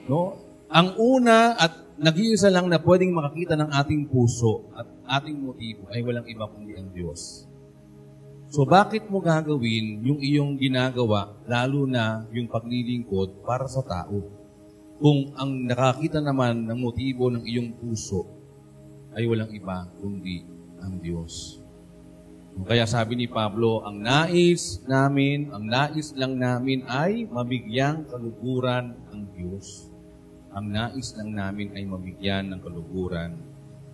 No? Ang una at nag-iisa lang na pwedeng makakita ng ating puso at ating motibo ay walang iba kundi ang Diyos. So bakit mo gagawin yung iyong ginagawa, lalo na yung paglilingkod para sa tao, kung ang nakakita naman ng motibo ng iyong puso ay walang iba kundi ang Diyos? Kaya sabi ni Pablo, ang nais lang namin ay mabigyang kaluguran ang Diyos. Ang nais lang namin ay mabigyan ng kaluguran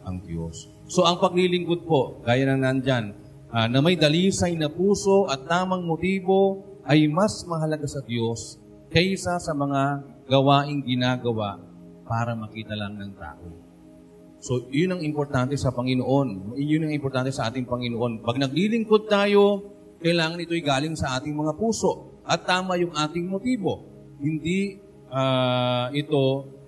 ang Diyos. So ang paglilingkod po, gaya na nandyan, na may dalisay na puso at tamang motibo ay mas mahalaga sa Diyos kaysa sa mga gawaing ginagawa para makita lang ng tao. So yun ang importante sa Panginoon. Yun ang importante sa ating Panginoon. Pag naglilingkod tayo, kailangan ito'y galing sa ating mga puso at tama yung ating motibo. Hindi ito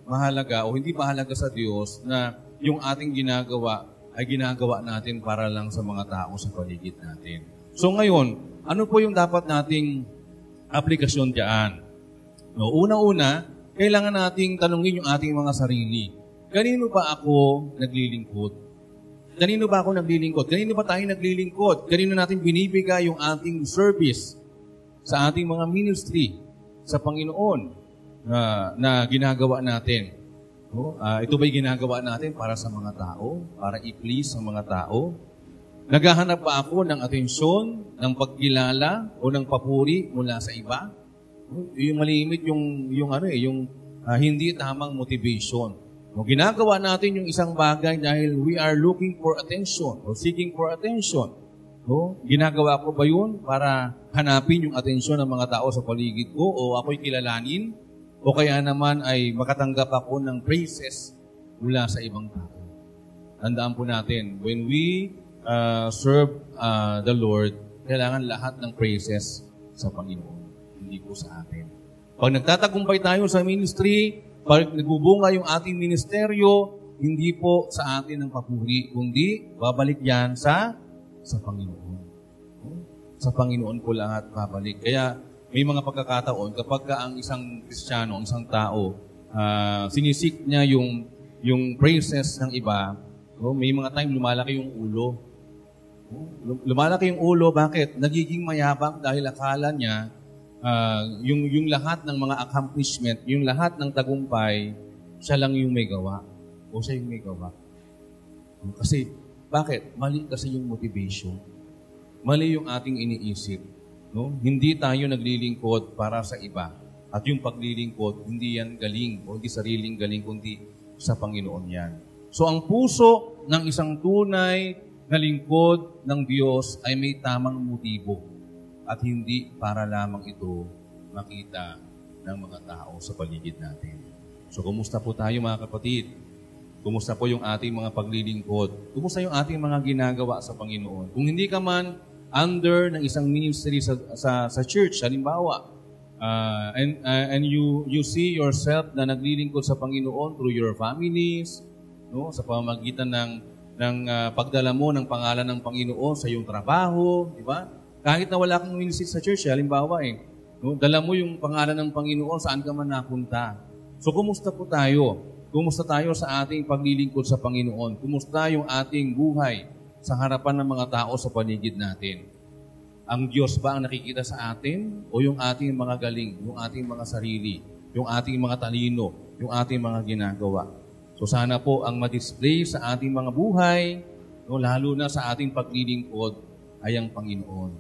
mahalaga o hindi mahalaga sa Diyos na yung ating ginagawa ay ginagawa natin para lang sa mga tao sa paligid natin. So ngayon, ano po yung dapat nating aplikasyon diyan? No, una-una, kailangan nating tanungin yung ating mga sarili. Kanino ba ako naglilingkod? Kanino ba ako naglilingkod? Kanino ba tayo naglilingkod? Kanino natin binibigay yung ating service sa ating mga ministry sa Panginoon na ginagawa natin? No? Ito ba'y ginagawa natin para sa mga tao? Para i-please ang mga tao? Naghahanap ba ako ng atensyon, ng pagkilala, o ng papuri mula sa iba? Yung malimit yung hindi tamang motivation. No, ginagawa natin yung isang bagay dahil we are looking for attention or seeking for attention. No? Ginagawa ko ba yun para hanapin yung atensyon ng mga tao sa paligid ko o ako'y kilalanin? O kaya naman ay makatanggap ako ng praises mula sa ibang tao? Tandaan po natin, when we serve the Lord, kailangan lahat ng praises sa Panginoon, hindi po sa atin. Pag nagtatagumpay tayo sa ministry, pag nagbubunga yung ating ministeryo, hindi po sa atin ang papuri, kundi babalik yan sa Panginoon. Sa Panginoon po lahat babalik. Kaya may mga pagkakataon kapag ang isang Kristiyano, ang isang tao, sinisik niya yung praises ng iba, may mga time lumalaki yung ulo. Lumalaki yung ulo, bakit? Nagiging mayabang dahil akala niya yung lahat ng mga accomplishment, yung lahat ng tagumpay, siya lang yung may gawa. O siya yung may gawa. Kasi, bakit? Mali kasi yung motivation. Mali yung ating iniisip. No? Hindi tayo naglilingkod para sa iba. At yung paglilingkod, hindi yan galing, o hindi sariling galing, kundi sa Panginoon yan. So, ang puso ng isang tunay na lingkod ng Diyos ay may tamang motibo at hindi para lamang ito makita ng mga tao sa paligid natin. So, kumusta po tayo mga kapatid? Kumusta po yung ating mga paglilingkod? Kumusta yung ating mga ginagawa sa Panginoon? Kung hindi ka man under ng isang ministry sa church, halimbawa, and you see yourself na naglilingkod sa Panginoon through your families, no, sa pamamagitan ng pagdala mo ng pangalan ng Panginoon sa iyong trabaho, di ba? Kahit na wala kang ministry sa church, halimbawa No? Dala mo yung pangalan ng Panginoon saan ka man napunta. So, kumusta po tayo? Kumusta tayo sa ating paglilingkod sa Panginoon? Kumusta yung ating buhay sa harapan ng mga tao sa paligid natin? Ang Diyos ba ang nakikita sa atin? O yung ating mga galing, yung ating mga sarili, yung ating mga talino, yung ating mga ginagawa? So, sana po ang ma-display sa ating mga buhay, no, lalo na sa ating paglilingkod, ay ang Panginoon.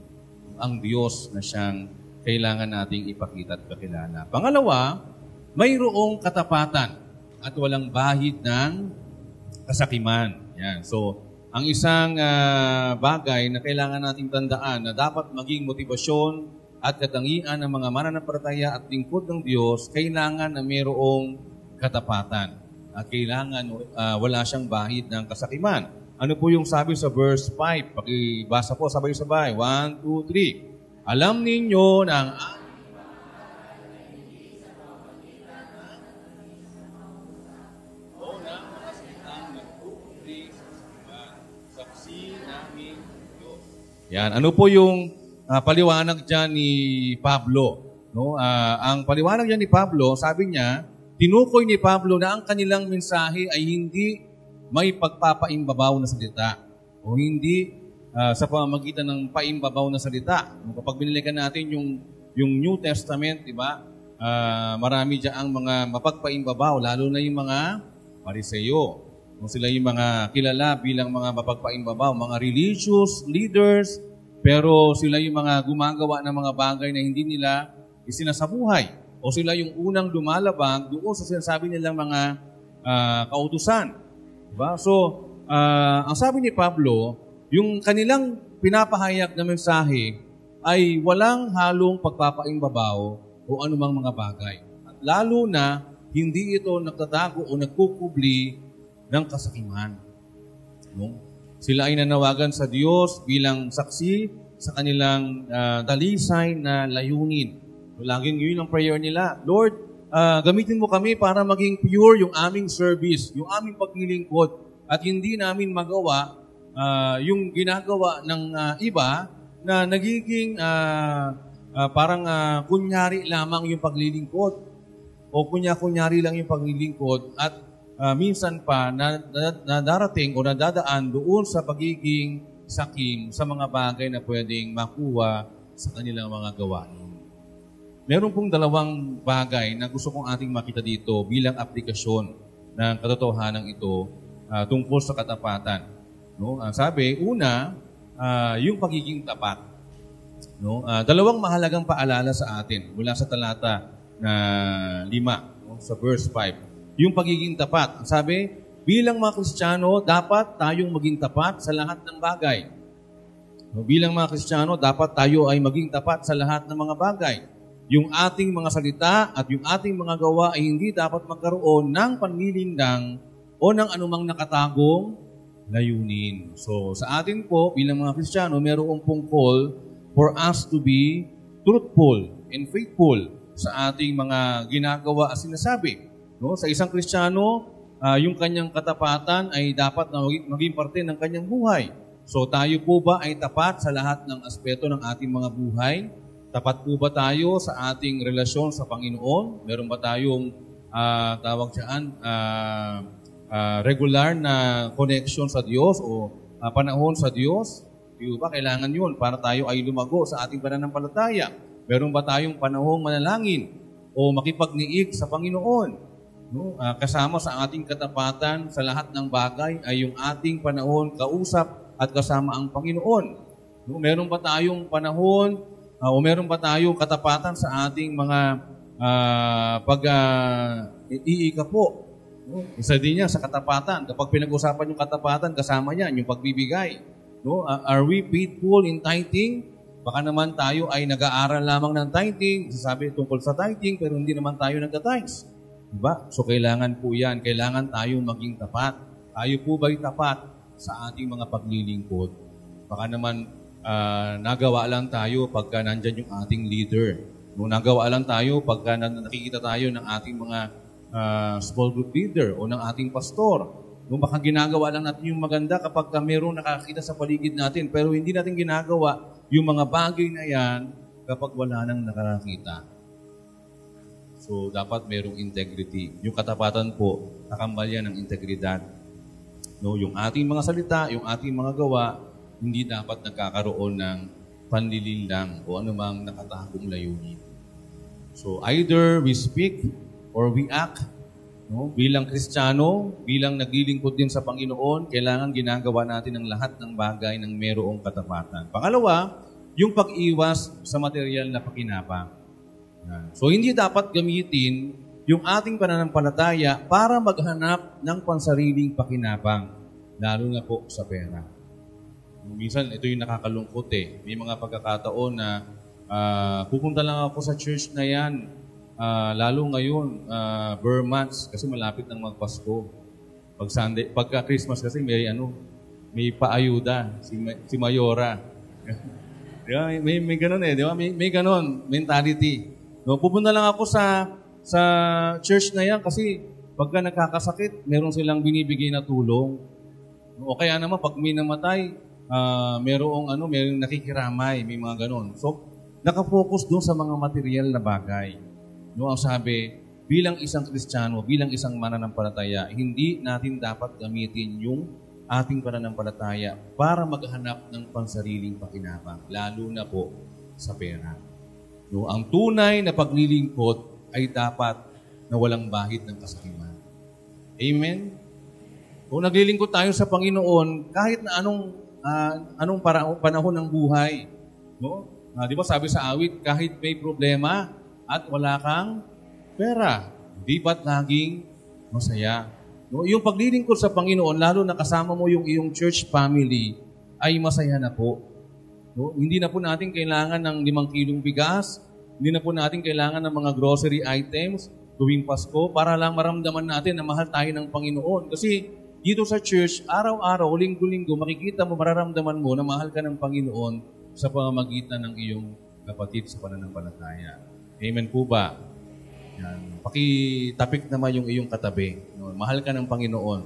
Ang Diyos na siyang kailangan nating ipakita at kakilala. Pangalawa, mayroong katapatan at walang bahid ng kasakiman. Yan. So, ang isang bagay na kailangan nating tandaan na dapat maging motibasyon at katangian ng mga mananampalataya at lingkod ng Diyos, kailangan na mayroong katapatan. At kailangan wala siyang bahid ng kasakiman. Ano po yung sabi sa verse 5? Pakibasa po, sabay-sabay. 1, 2, 3. Alam ninyo na ang yan. Ano po yung paliwanag dyan ni Pablo? No? Ang paliwanag dyan ni Pablo, sabi niya, tinukoy ni Pablo na ang kanilang mensahe ay hindi may pagpapaimbabaw na salita o hindi sa pamamagitan ng paimbabaw na salita. Kapag binilikan natin yung New Testament, di ba? Marami diyan ang mga mapagpaimbabaw, lalo na yung mga Pariseo. Sila yung mga kilala bilang mga mapagpaimbabaw, mga religious leaders, pero sila yung mga gumagawa ng mga bagay na hindi nila isinasabuhay. O sila yung unang lumalabag doon sa sinasabi nilang mga kautusan. Diba? So, ang sabi ni Pablo, yung kanilang pinapahayag na mensahe ay walang halong pagpapaimbabaw o anumang mga bagay. At lalo na, hindi ito nagtatago o nagkukubli ng kasakiman. No? Sila ay nanawagan sa Diyos bilang saksi sa kanilang dalisay na layunin. Laging yun ang prayer nila. Lord, gamitin mo kami para maging pure yung aming service, yung aming paglilingkod, at hindi namin magawa yung ginagawa ng iba na nagiging parang kunyari lamang yung paglilingkod o kunyari lang yung paglilingkod at minsan pa nadarating o nadadaan doon sa pagiging sakim sa mga bagay na pwedeng makuha sa kanilang mga gawain. Meron pong dalawang bagay na gusto kong ating makita dito bilang aplikasyon ng katotohanan ito tungkol sa katapatan. No? Sabi, una, yung pagiging tapat. No? Dalawang mahalagang paalala sa atin mula sa talata na 5, no? Sa verse 5. Yung pagiging tapat. Sabi, bilang mga Kristiyano, dapat tayong maging tapat sa lahat ng bagay. No? Bilang mga Kristiyano, dapat tayo ay maging tapat sa lahat ng mga bagay. Yung ating mga salita at yung ating mga gawa ay hindi dapat magkaroon ng panlilindang o ng anumang nakatagong layunin. So, sa atin po, bilang mga Kristiyano, meron pong call for us to be truthful and faithful sa ating mga ginagawa at sinasabi. No? Sa isang Kristiyano, yung kanyang katapatan ay dapat na maging parte ng kanyang buhay. So, tayo po ba ay tapat sa lahat ng aspeto ng ating mga buhay? Tapat po ba tayo sa ating relasyon sa Panginoon? Meron ba tayong tawag dyan, regular na connection sa Diyos o panahon sa Diyos? Di ba kailangan yun para tayo ay lumago sa ating pananampalataya? Meron ba tayong panahong manalangin o makipagniig sa Panginoon? No? Kasama sa ating katapatan sa lahat ng bagay ay yung ating panahon kausap at kasama ang Panginoon. No? Meron ba tayong panahon o meron ba tayong katapatan sa ating mga pag-iika po? No? Isa din niya sa katapatan. Kapag pinag-usapan yung katapatan, kasama niyan yung pagbibigay. No? Are we faithful in tithing? Baka naman tayo ay nag-aaral lamang ng tithing, sasabi tungkol sa tithing, pero hindi naman tayo nagka-tithes. Diba? So kailangan po yan. Kailangan tayo maging tapat. Tayo po ba'y tapat sa ating mga paglilingkod? Baka naman nagawa lang tayo pagka nandyan yung ating leader. No? Nagawa lang tayo pagka nakikita tayo ng ating mga small group leader o ng ating pastor. No, baka ginagawa lang natin yung maganda kapag mayroong nakakita sa paligid natin, pero hindi natin ginagawa yung mga bagay na yan kapag wala nang nakakita. So, dapat merong integrity. Yung katapatan po, nakambalyan ng integridad. No, yung ating mga salita, yung ating mga gawa, hindi dapat nagkakaroon ng panlilinlang o anumang nakatagong layunin. So, either we speak or we act. No? Bilang Kristiyano, bilang naglilingkod din sa Panginoon, kailangan ginagawa natin ang lahat ng bagay ng merong katapatan. Pangalawa, yung pag-iwas sa material na pakinabang. So, hindi dapat gamitin yung ating pananampalataya para maghanap ng pansariling pakinabang, lalo na po sa pera. Minsan, ito yung nakakalungkot eh. May mga pagkakataon na pupunta lang ako sa church na yan, lalo ngayon, Burr months, kasi malapit ng magpasko. Pagka Christmas kasi may paayuda, si Mayora. Diba? May ganun eh, di ba? May ganun mentality. No, pupunta lang ako sa church na yan kasi pagka nakakasakit, meron silang binibigay na tulong. O kaya naman pag may namatay, merong nakikiramay, may mga ganun. So, nakafocus doon sa mga material na bagay. No, ang sabi, bilang isang Kristiyano, bilang isang mananampalataya, hindi natin dapat gamitin yung ating pananampalataya para maghanap ng pansariling pakinabang, lalo na po sa pera. No, ang tunay na paglilingkod ay dapat na walang bahid ng kasakiman. Amen? Kung naglilingkod tayo sa Panginoon, kahit na anong panahon ng buhay, no? Di ba sabi sa awit, kahit may problema at wala kang pera, di ba't laging masaya? No? Yung paglilingkod sa Panginoon, lalo na kasama mo yung iyong church family, ay masaya na po. No? Hindi na po natin kailangan ng 5 kilong bigas, hindi na po natin kailangan ng mga grocery items tuwing Pasko para lang maramdaman natin na mahal tayo ng Panginoon. Kasi dito sa church, araw-araw, linggo-linggo, makikita mo, mararamdaman mo na mahal ka ng Panginoon sa pamamagitan ng iyong kapatid sa pananampalataya. Amen po ba? Yan. Pakitapik naman yung iyong katabi. No? Mahal ka ng Panginoon.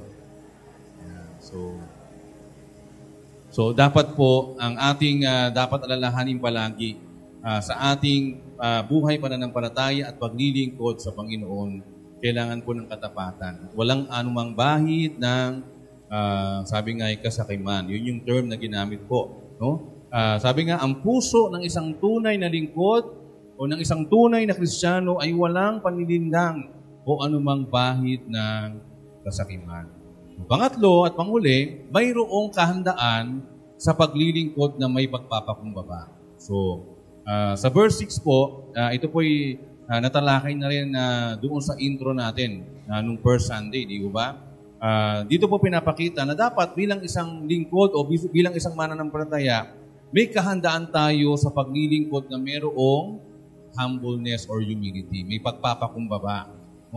Yan. So dapat po, ang ating dapat alalahanin palagi sa ating buhay pananampalataya at paglilingkod sa Panginoon, kailangan po ng katapatan. Walang anumang bahid ng, sabi nga, kasakiman. Yun yung term na ginamit po. No? Sabi nga, ang puso ng isang tunay na lingkod o ng isang tunay na Kristiyano ay walang panlilindang o anumang bahid ng kasakiman. Pangatlo at panghuli, mayroong kahandaan sa paglilingkod na may pagpapakumbaba. So, sa verse 6 po, ito po'y natalakay na rin doon sa intro natin nung first Sunday, di ba? Dito po pinapakita na dapat bilang isang lingkod o bilang isang mananampalataya, may kahandaan tayo sa paglilingkod na mayroong humbleness or humility. May pagpapakumbaba.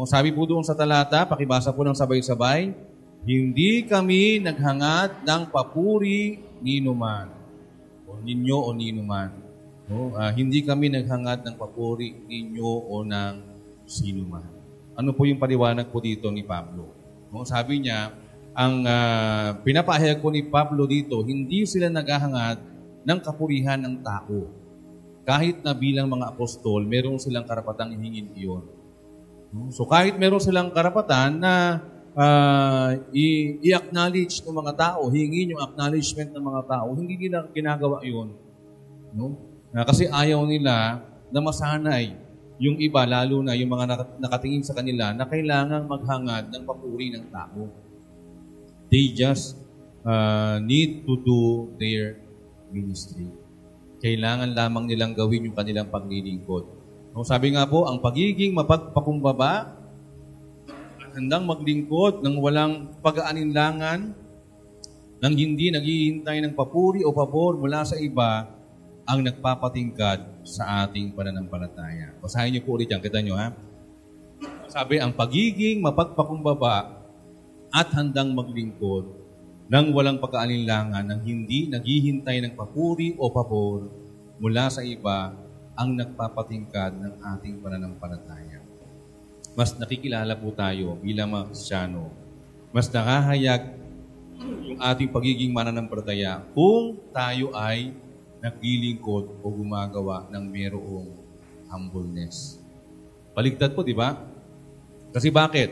Sabi po doon sa talata, pakibasa po ng sabay-sabay, hindi kami naghangad ng papuri ninuman o ninyo o ninuman. Hindi kami naghangad ng papuri ninyo o ng sinuman. Ano po yung paliwanag po dito ni Pablo? Sabi niya, ang pinapahayag po ni Pablo dito, hindi sila naghahangad ng kapurihan ng tao. Kahit na bilang mga apostol, meron silang karapatang hingin iyon. So kahit meron silang karapatan na i-acknowledge ng mga tao, hingin yung acknowledgement ng mga tao, hindi nila ginagawa yun. No? Kasi ayaw nila na masanay yung iba, lalo na yung mga nakatingin sa kanila, na kailangang maghangad ng papuri ng tao. They just need to do their ministry. Kailangan lamang nilang gawin yung kanilang paglilingkod. Sabi nga po, ang pagiging mapagpakumbaba, handang maglingkod ng walang pag-aalinlangan, nang hindi naghihintay ng papuri o pabor mula sa iba, ang nagpapatingkad sa ating pananampalataya. Basahin niyo po ulit yan. Kita niyo, ha? Sabi, ang pagiging mapagpakumbaba at handang maglingkod ng walang pag-aalinlangan, nang hindi naghihintay ng papuri o pabor mula sa iba, ang nagpapatingkad ng ating pananampalataya. Mas nakikilala po tayo bilang mga Kristiyano. Mas nakahayag yung ating pagiging mananampalataya kung tayo ay naglilingkod o gumagawa ng mayroong humbleness. Baligtad po, di ba? Kasi bakit?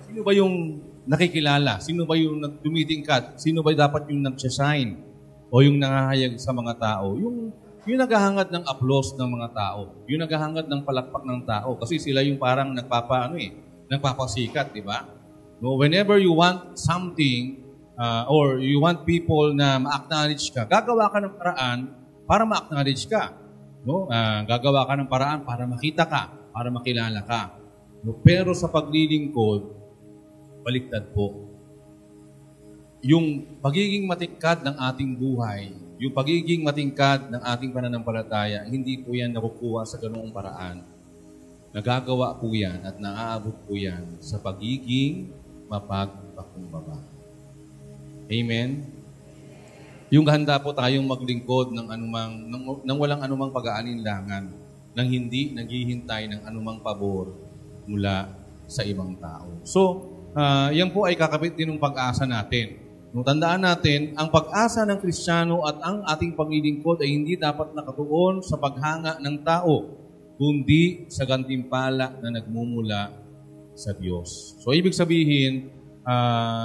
Sino ba yung nakikilala? Sino ba yung tumitingkat? Sino ba dapat yung nag-shine? O yung nangahayag sa mga tao? Yung naghahangad ng applause ng mga tao. Yung naghahangad ng palakpak ng tao. Kasi sila yung parang nagpapasikat, di ba? No, whenever you want something, or you want people na ma-acknowledge ka, gagawa ka ng paraan para ma-acknowledge ka. No? Gagawa ka ng paraan para makita ka, para makilala ka. No? Pero sa paglilingkod, baliktad po. Yung pagiging matingkad ng ating buhay, yung pagiging matingkad ng ating pananampalataya, hindi po yan nakukuha sa ganoong paraan. Nagagawa po yan at naaabot po yan sa pagiging mapagpakumbaba. Amen? Yung handa po tayong maglingkod ng walang anumang pag-aalinlangan, nang hindi naghihintay ng anumang pabor mula sa ibang tao. So, yan po ay kakabit din ng pag-asa natin. Nung tandaan natin, ang pag-asa ng Kristiyano at ang ating paglilingkod ay hindi dapat nakatuon sa paghanga ng tao, kundi sa gantimpala na nagmumula sa Diyos. So, ibig sabihin,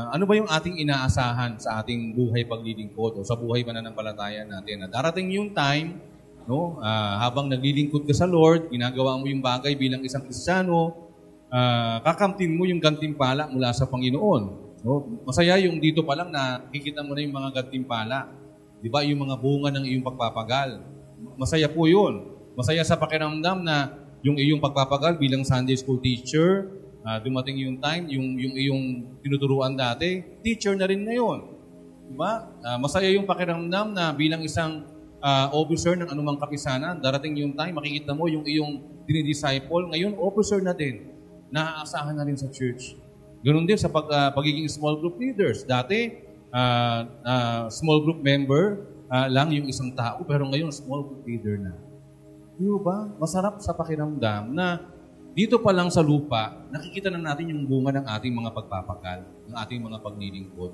ano ba yung ating inaasahan sa ating buhay paglilingkod o sa buhay pananampalataya natin? Na darating yung time, no, habang naglilingkod ka sa Lord, ginagawa mo yung bagay bilang isang Kristiyano, kakamtin mo yung gantimpala mula sa Panginoon. No? Masaya yung dito pa lang na kikita mo na yung mga gantimpala. Di ba? Yung mga bunga ng iyong pagpapagal. Masaya po yun. Masaya sa pakiramdam na yung iyong pagpapagal bilang Sunday school teacher, dumating yung time, yung iyong tinuturuan dati, teacher na rin ngayon. Diba? Masaya yung pakiramdam na bilang isang officer ng anumang kapisanan, darating yung time, makikita mo yung iyong dinidisciple, ngayon officer na din. Naaasahan na rin sa church. Ganun din sa pagiging small group leaders. Dati, small group member lang yung isang tao, pero ngayon small group leader na. Diba? Masarap sa pakiramdam na dito pa lang sa lupa, nakikita na natin yung bunga ng ating mga pagpapakal, ng ating mga paglilingkod.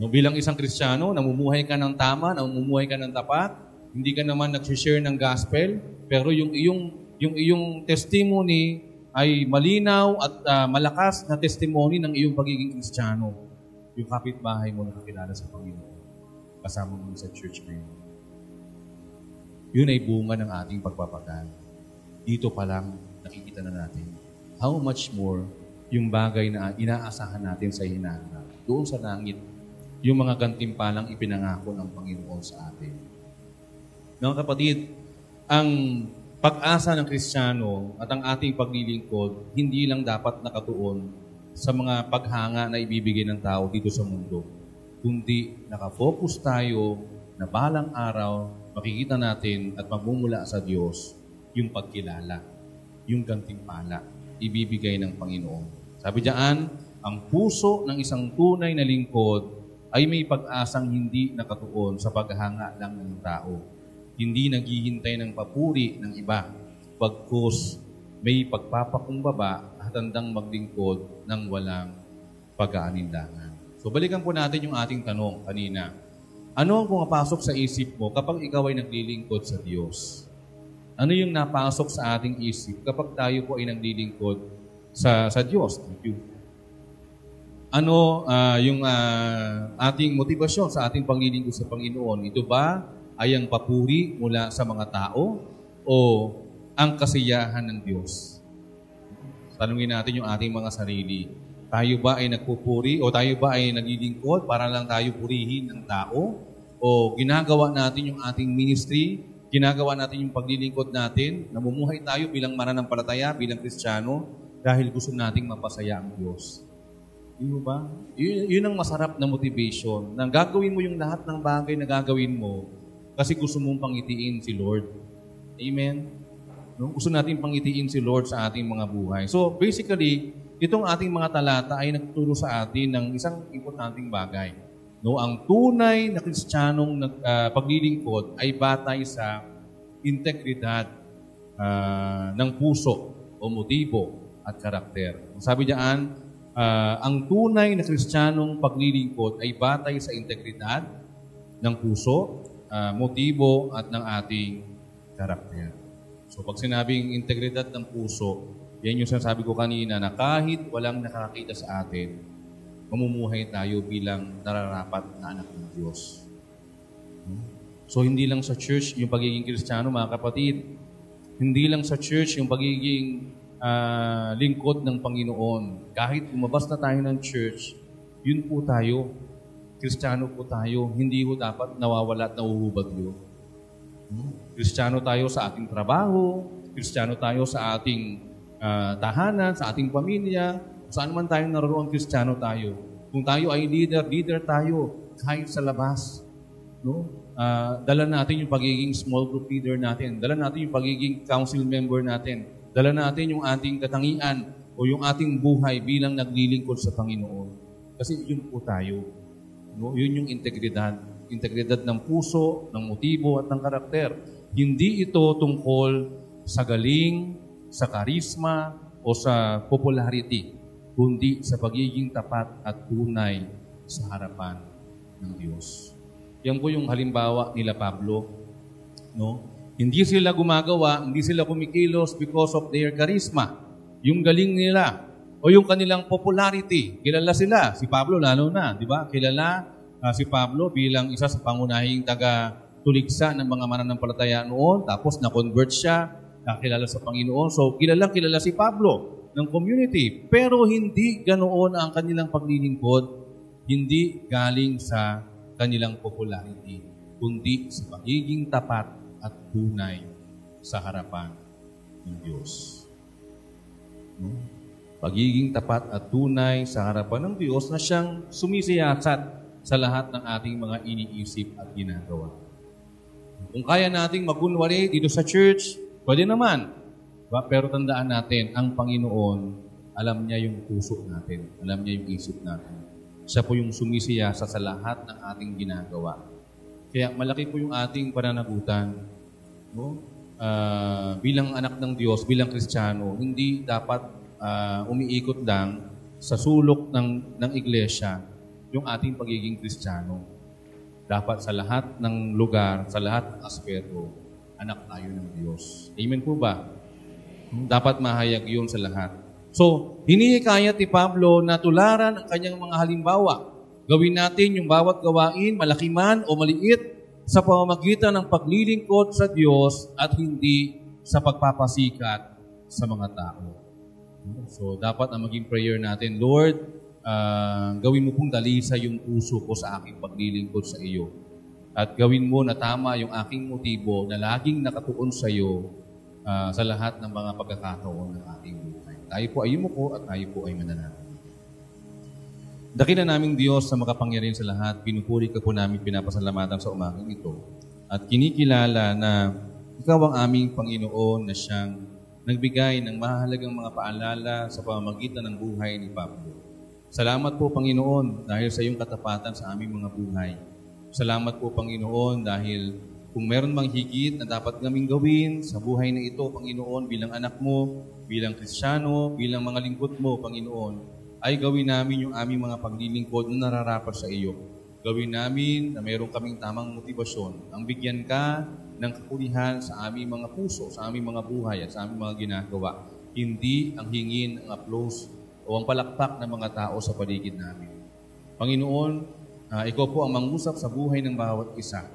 No, bilang isang Kristiyano, namumuhay ka ng tama, namumuhay ka ng tapat, hindi ka naman nag-share ng gospel, pero yung iyong testimony ay malinaw at malakas na testimony ng iyong pagiging Kristiyano. Yung kapitbahay mo nakakilala sa Panginoon, kasama mo sa church ngayon. Yun ay bunga ng ating pagpapakal. Dito pa lang, nakikita na natin how much more yung bagay na inaasahan natin sa hinaharap. Doon sa langit, yung mga gantimpalang ipinangako ng Panginoon sa atin. Mga kapatid, ang pag-asa ng Kristiyano at ang ating paglilingkod, hindi lang dapat nakatuon sa mga paghanga na ibibigay ng tao dito sa mundo, kundi nakafocus tayo na balang araw, makikita natin at magmumula sa Diyos yung pagkilala, yung gantimpala, ibibigay ng Panginoon. Sabi diyan, ang puso ng isang tunay na lingkod ay may pag-asang hindi nakatuon sa paghanga lang ng tao. Hindi naghihintay ng papuri ng iba, pagkus may pagpapakumbaba at handang maglingkod ng walang pag-aalinlangan. So balikan po natin yung ating tanong kanina. Ano ang pumapasok sa isip mo kapag ikaw ay naglilingkod sa Diyos? Ano yung napasok sa ating isip kapag tayo po ay naglilingkod sa Diyos? Thank you. Ano yung ating motivasyon sa ating paglilingkod sa Panginoon? Ito ba ay ang papuri mula sa mga tao o ang kasiyahan ng Diyos? Tanungin natin yung ating mga sarili. Tayo ba ay nagpupuri o tayo ba ay naglilingkod para lang tayo purihin ng tao? O ginagawa natin yung ating ministry, ginagawa natin yung paglilingkod natin, namumuhay tayo bilang mananampalataya, bilang Kristiyano, dahil gusto nating mapasaya ang Diyos. Yun ba? Yun ang masarap na motivation, na gagawin mo yung lahat ng bagay na gagawin mo kasi gusto mong pangitiin si Lord. Amen? No? Gusto natin pangitiin si Lord sa ating mga buhay. So, basically, itong ating mga talata ay nagtuturo sa atin ng isang importanteng bagay. No, ang tunay na Kristiyanong paglilingkod ay batay sa integridad ng puso o motibo at karakter. Sabi diyan, ang tunay na Kristiyanong paglilingkod ay batay sa integridad ng puso motibo at ng ating karakter. So pag sinabing integridad ng puso, yan yung sinasabi ko kanina na kahit walang nakakita sa atin, mamumuhay tayo bilang nararapat na anak ng Diyos. So hindi lang sa church yung pagiging Kristiyano, mga kapatid. Hindi lang sa church yung pagiging lingkod ng Panginoon. Kahit lumabas na tayo ng church, yun po tayo. Kristiyano po tayo. Hindi po dapat nawawala at nauhubad yun. Kristiyano tayo sa ating trabaho. Kristiyano tayo sa ating tahanan, sa ating pamilya. Saan man tayo naroon, Kristiyano tayo. Kung tayo ay leader tayo kahit sa labas. No? Dala natin yung pagiging small group leader natin. Dala natin yung pagiging council member natin. Dala natin yung ating katangian o yung ating buhay bilang naglilingkod sa Panginoon. Kasi yun po tayo. No? Yun yung integridad. Integridad ng puso, ng motibo at ng karakter. Hindi ito tungkol sa galing, sa karisma o sa popularity, kundi sa pagiging tapat at tunay sa harapan ng Diyos. Yan po yung halimbawa nila Pablo. No? Hindi sila gumagawa, hindi sila kumikilos because of their charisma. Yung galing nila o yung kanilang popularity. Kilala sila. Si Pablo lalo na, di ba? Kilala si Pablo bilang isa sa pangunahing taga-tuligsa ng mga mananampalataya noon. Tapos na-convert siya, nakilala sa Panginoon. So kilala si Pablo ng community. Pero hindi ganoon ang kanilang paglilingkod. Hindi galing sa kanilang popularity, kundi sa pagiging tapat at tunay sa harapan ng Diyos. Pagiging tapat at tunay sa harapan ng Diyos na siyang sumisiyasat sa lahat ng ating mga iniisip at ginagawa. Kung kaya nating magunwari dito sa church, pwede naman. Pero tandaan natin, ang Panginoon, alam niya yung puso natin, alam niya yung isip natin. Siya po yung sumisiyasa sa lahat ng ating ginagawa. Kaya malaki po yung ating pananagutan. No? Bilang anak ng Diyos, bilang Kristiyano, hindi dapat umiikot lang sa sulok ng iglesia yung ating pagiging Kristiyano. Dapat sa lahat ng lugar, sa lahat ng aspeto, anak tayo ng Diyos. Amen po ba? Dapat mahayag yun sa lahat. So, hinihikayat ni Pablo na tularan ang kanyang mga halimbawa. Gawin natin yung bawat gawain, malaki man o maliit, sa pamamagitan ng paglilingkod sa Diyos at hindi sa pagpapasikat sa mga tao. So, dapat ang maging prayer natin, Lord, gawin mo pong dalisa yung puso ko sa aking paglilingkod sa iyo. At gawin mo na tama yung aking motibo na laging nakatuon sa iyo sa lahat ng mga pagkakataon ng ating buhay. Tayo po ay yumuko at tayo po ay mananalangin. Dakila naming Diyos na makapangyarihan sa lahat, pinupuri ka po namin, pinapasalamatan sa umagang ito. At kinikilala na Ikaw ang aming Panginoon na siyang nagbigay ng mahalagang mga paalala sa pamamagitan ng buhay ni Pablo. Salamat po, Panginoon, dahil sa iyong katapatan sa aming mga buhay. Salamat po, Panginoon, dahil kung meron mang higit na dapat naming gawin sa buhay na ito, Panginoon, bilang anak mo, bilang Kristiyano, bilang mga lingkod mo, Panginoon, ay gawin namin yung aming mga paglilingkod na nararapat sa iyo. Gawin namin na meron kaming tamang motibasyon. Ang bigyan ka ng kapulihan sa aming mga puso, sa aming mga buhay, at sa aming mga ginagawa. Hindi ang hingin, ang applause, o ang palakpak ng mga tao sa paligid namin. Panginoon, ikaw po ang mangusap sa buhay ng bawat isa.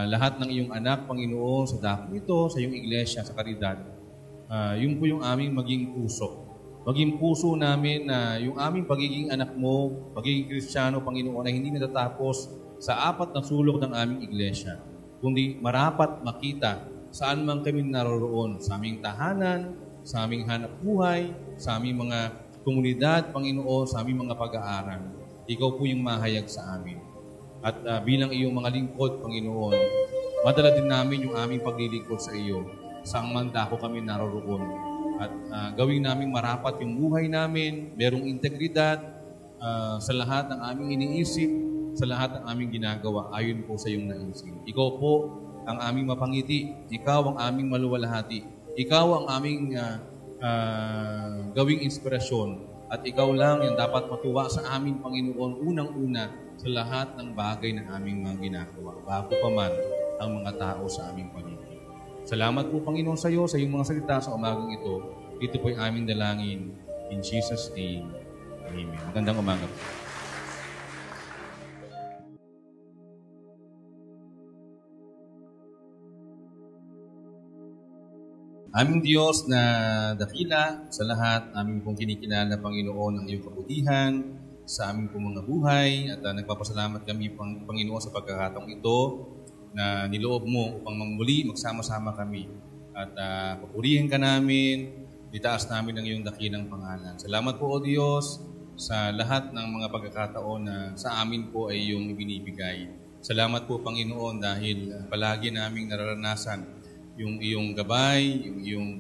Lahat ng iyong anak, Panginoon, sa dako ito, sa iyong iglesia, sa karidad, yun po yung aming maging puso. Maging puso namin na yung aming pagiging anak mo, pagiging Kristiyano, Panginoon, ay hindi natatapos sa apat na sulok ng aming iglesia, kundi marapat makita saan man kami naroroon, sa aming tahanan, sa aming hanap buhay, sa aming mga komunidad, Panginoon, sa aming mga pag-aaral. Ikaw po yung mahayag sa amin. At bilang iyong mga lingkod, Panginoon, madala din namin yung aming paglilingkod sa iyo, saang man dako kami naroroon. At gawin namin marapat yung buhay namin, merong integridad sa lahat ng aming iniisip, sa lahat ng aming ginagawa, ayon po sa iyong naisip. Ikaw po ang aming mapangiti, ikaw ang aming maluwalhati, ikaw ang aming gawing inspirasyon, at At ikaw lang yung dapat matuwa sa amin, Panginoon, unang-una sa lahat ng bagay na aming mga ginagawa, bago pa man ang mga tao sa aming paligid. Salamat po, Panginoon, sa iyo, sa iyong mga salita sa umagang ito. Ito po'y aming dalangin. In Jesus' name, Amen. Magandang umaga po. Aming Diyos na dakila sa lahat, aming pong kinikilala, Panginoon, ang iyong kabutihan sa aming pong mga buhay at nagpapasalamat kami, Panginoon, sa pagkakataong ito na niloob mo upang muli magsama-sama kami at papurihin ka namin, itaas namin ang iyong dakilang pangalan. Salamat po, O Diyos, sa lahat ng mga pagkakataon na sa amin po ay iyong ibinibigay. Salamat po, Panginoon, dahil palagi naming nararanasan yung iyong gabay, yung iyong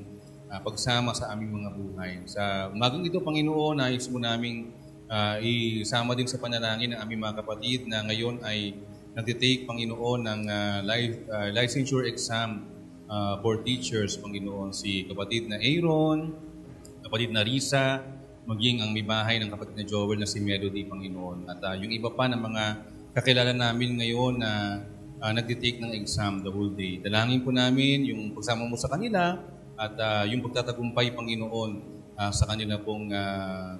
pagsama sa aming mga buhay. Sa umagang ito, Panginoon, nais mo naming isama din sa panalangin ng aming mga kapatid na ngayon ay nagtitake, Panginoon, ng licensure exam for teachers, Panginoon. Si kapatid na Aaron, kapatid na Risa, maging ang may bahay ng kapatid na Joel na si Melody, Panginoon. At yung iba pa ng mga kakilala namin ngayon na nagtitake ng exam the whole day. Dalangin po namin yung pagsama mo sa kanila at yung pagtatagumpay, Panginoon, sa kanila pong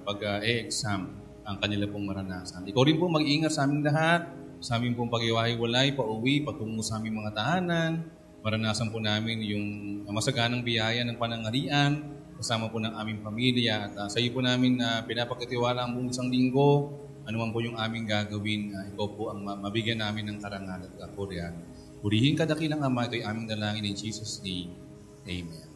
pag-e-exam, ang kanila pong maranasan. Ikaw rin po mag-iingat sa aming lahat, sa aming pong pag-iwahiwalay, pauwi, patungo sa aming mga tahanan. Maranasan po namin yung masaganang biyaya ng panangarian, kasama po ng aming pamilya. At sa iyo po namin pinapakitiwala ang buong isang linggo. Ano man po yung aming gagawin, ikaw po ang mabigyan namin ng karangal at kapurihan. Purihin ka, dakilang Ama, ito'y aming dalangin in Jesus' name. Amen.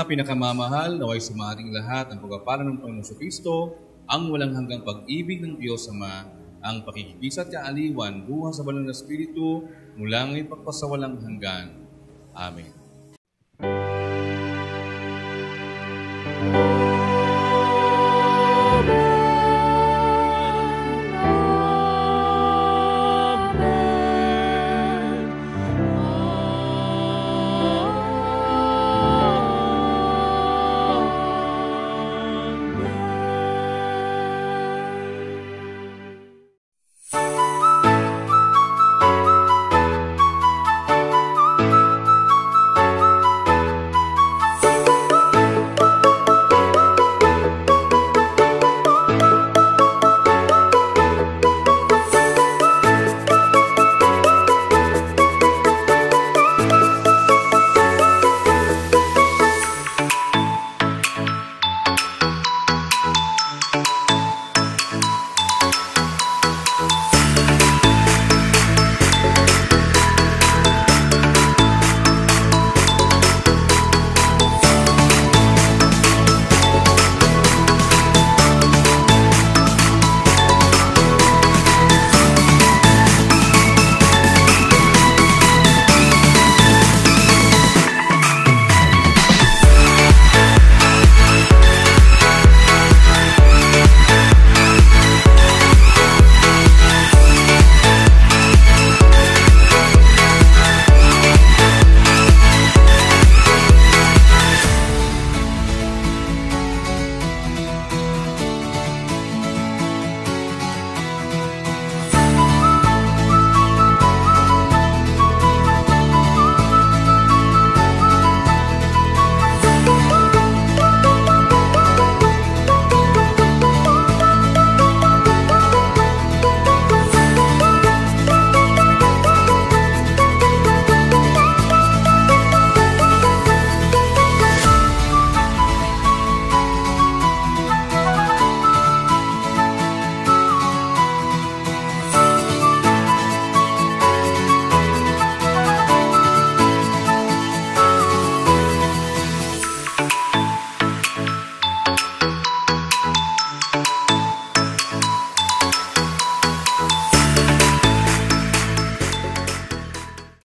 Pinakamamahal, naway sumating lahat ang pagpapala ng Panginoon Kristo, ang walang hanggang pag-ibig ng Diyos Ama, ang pakikibisa at kaaliwan, buhay sa banal na Espiritu, mula ngayon pagpasawalang hanggan. Amen.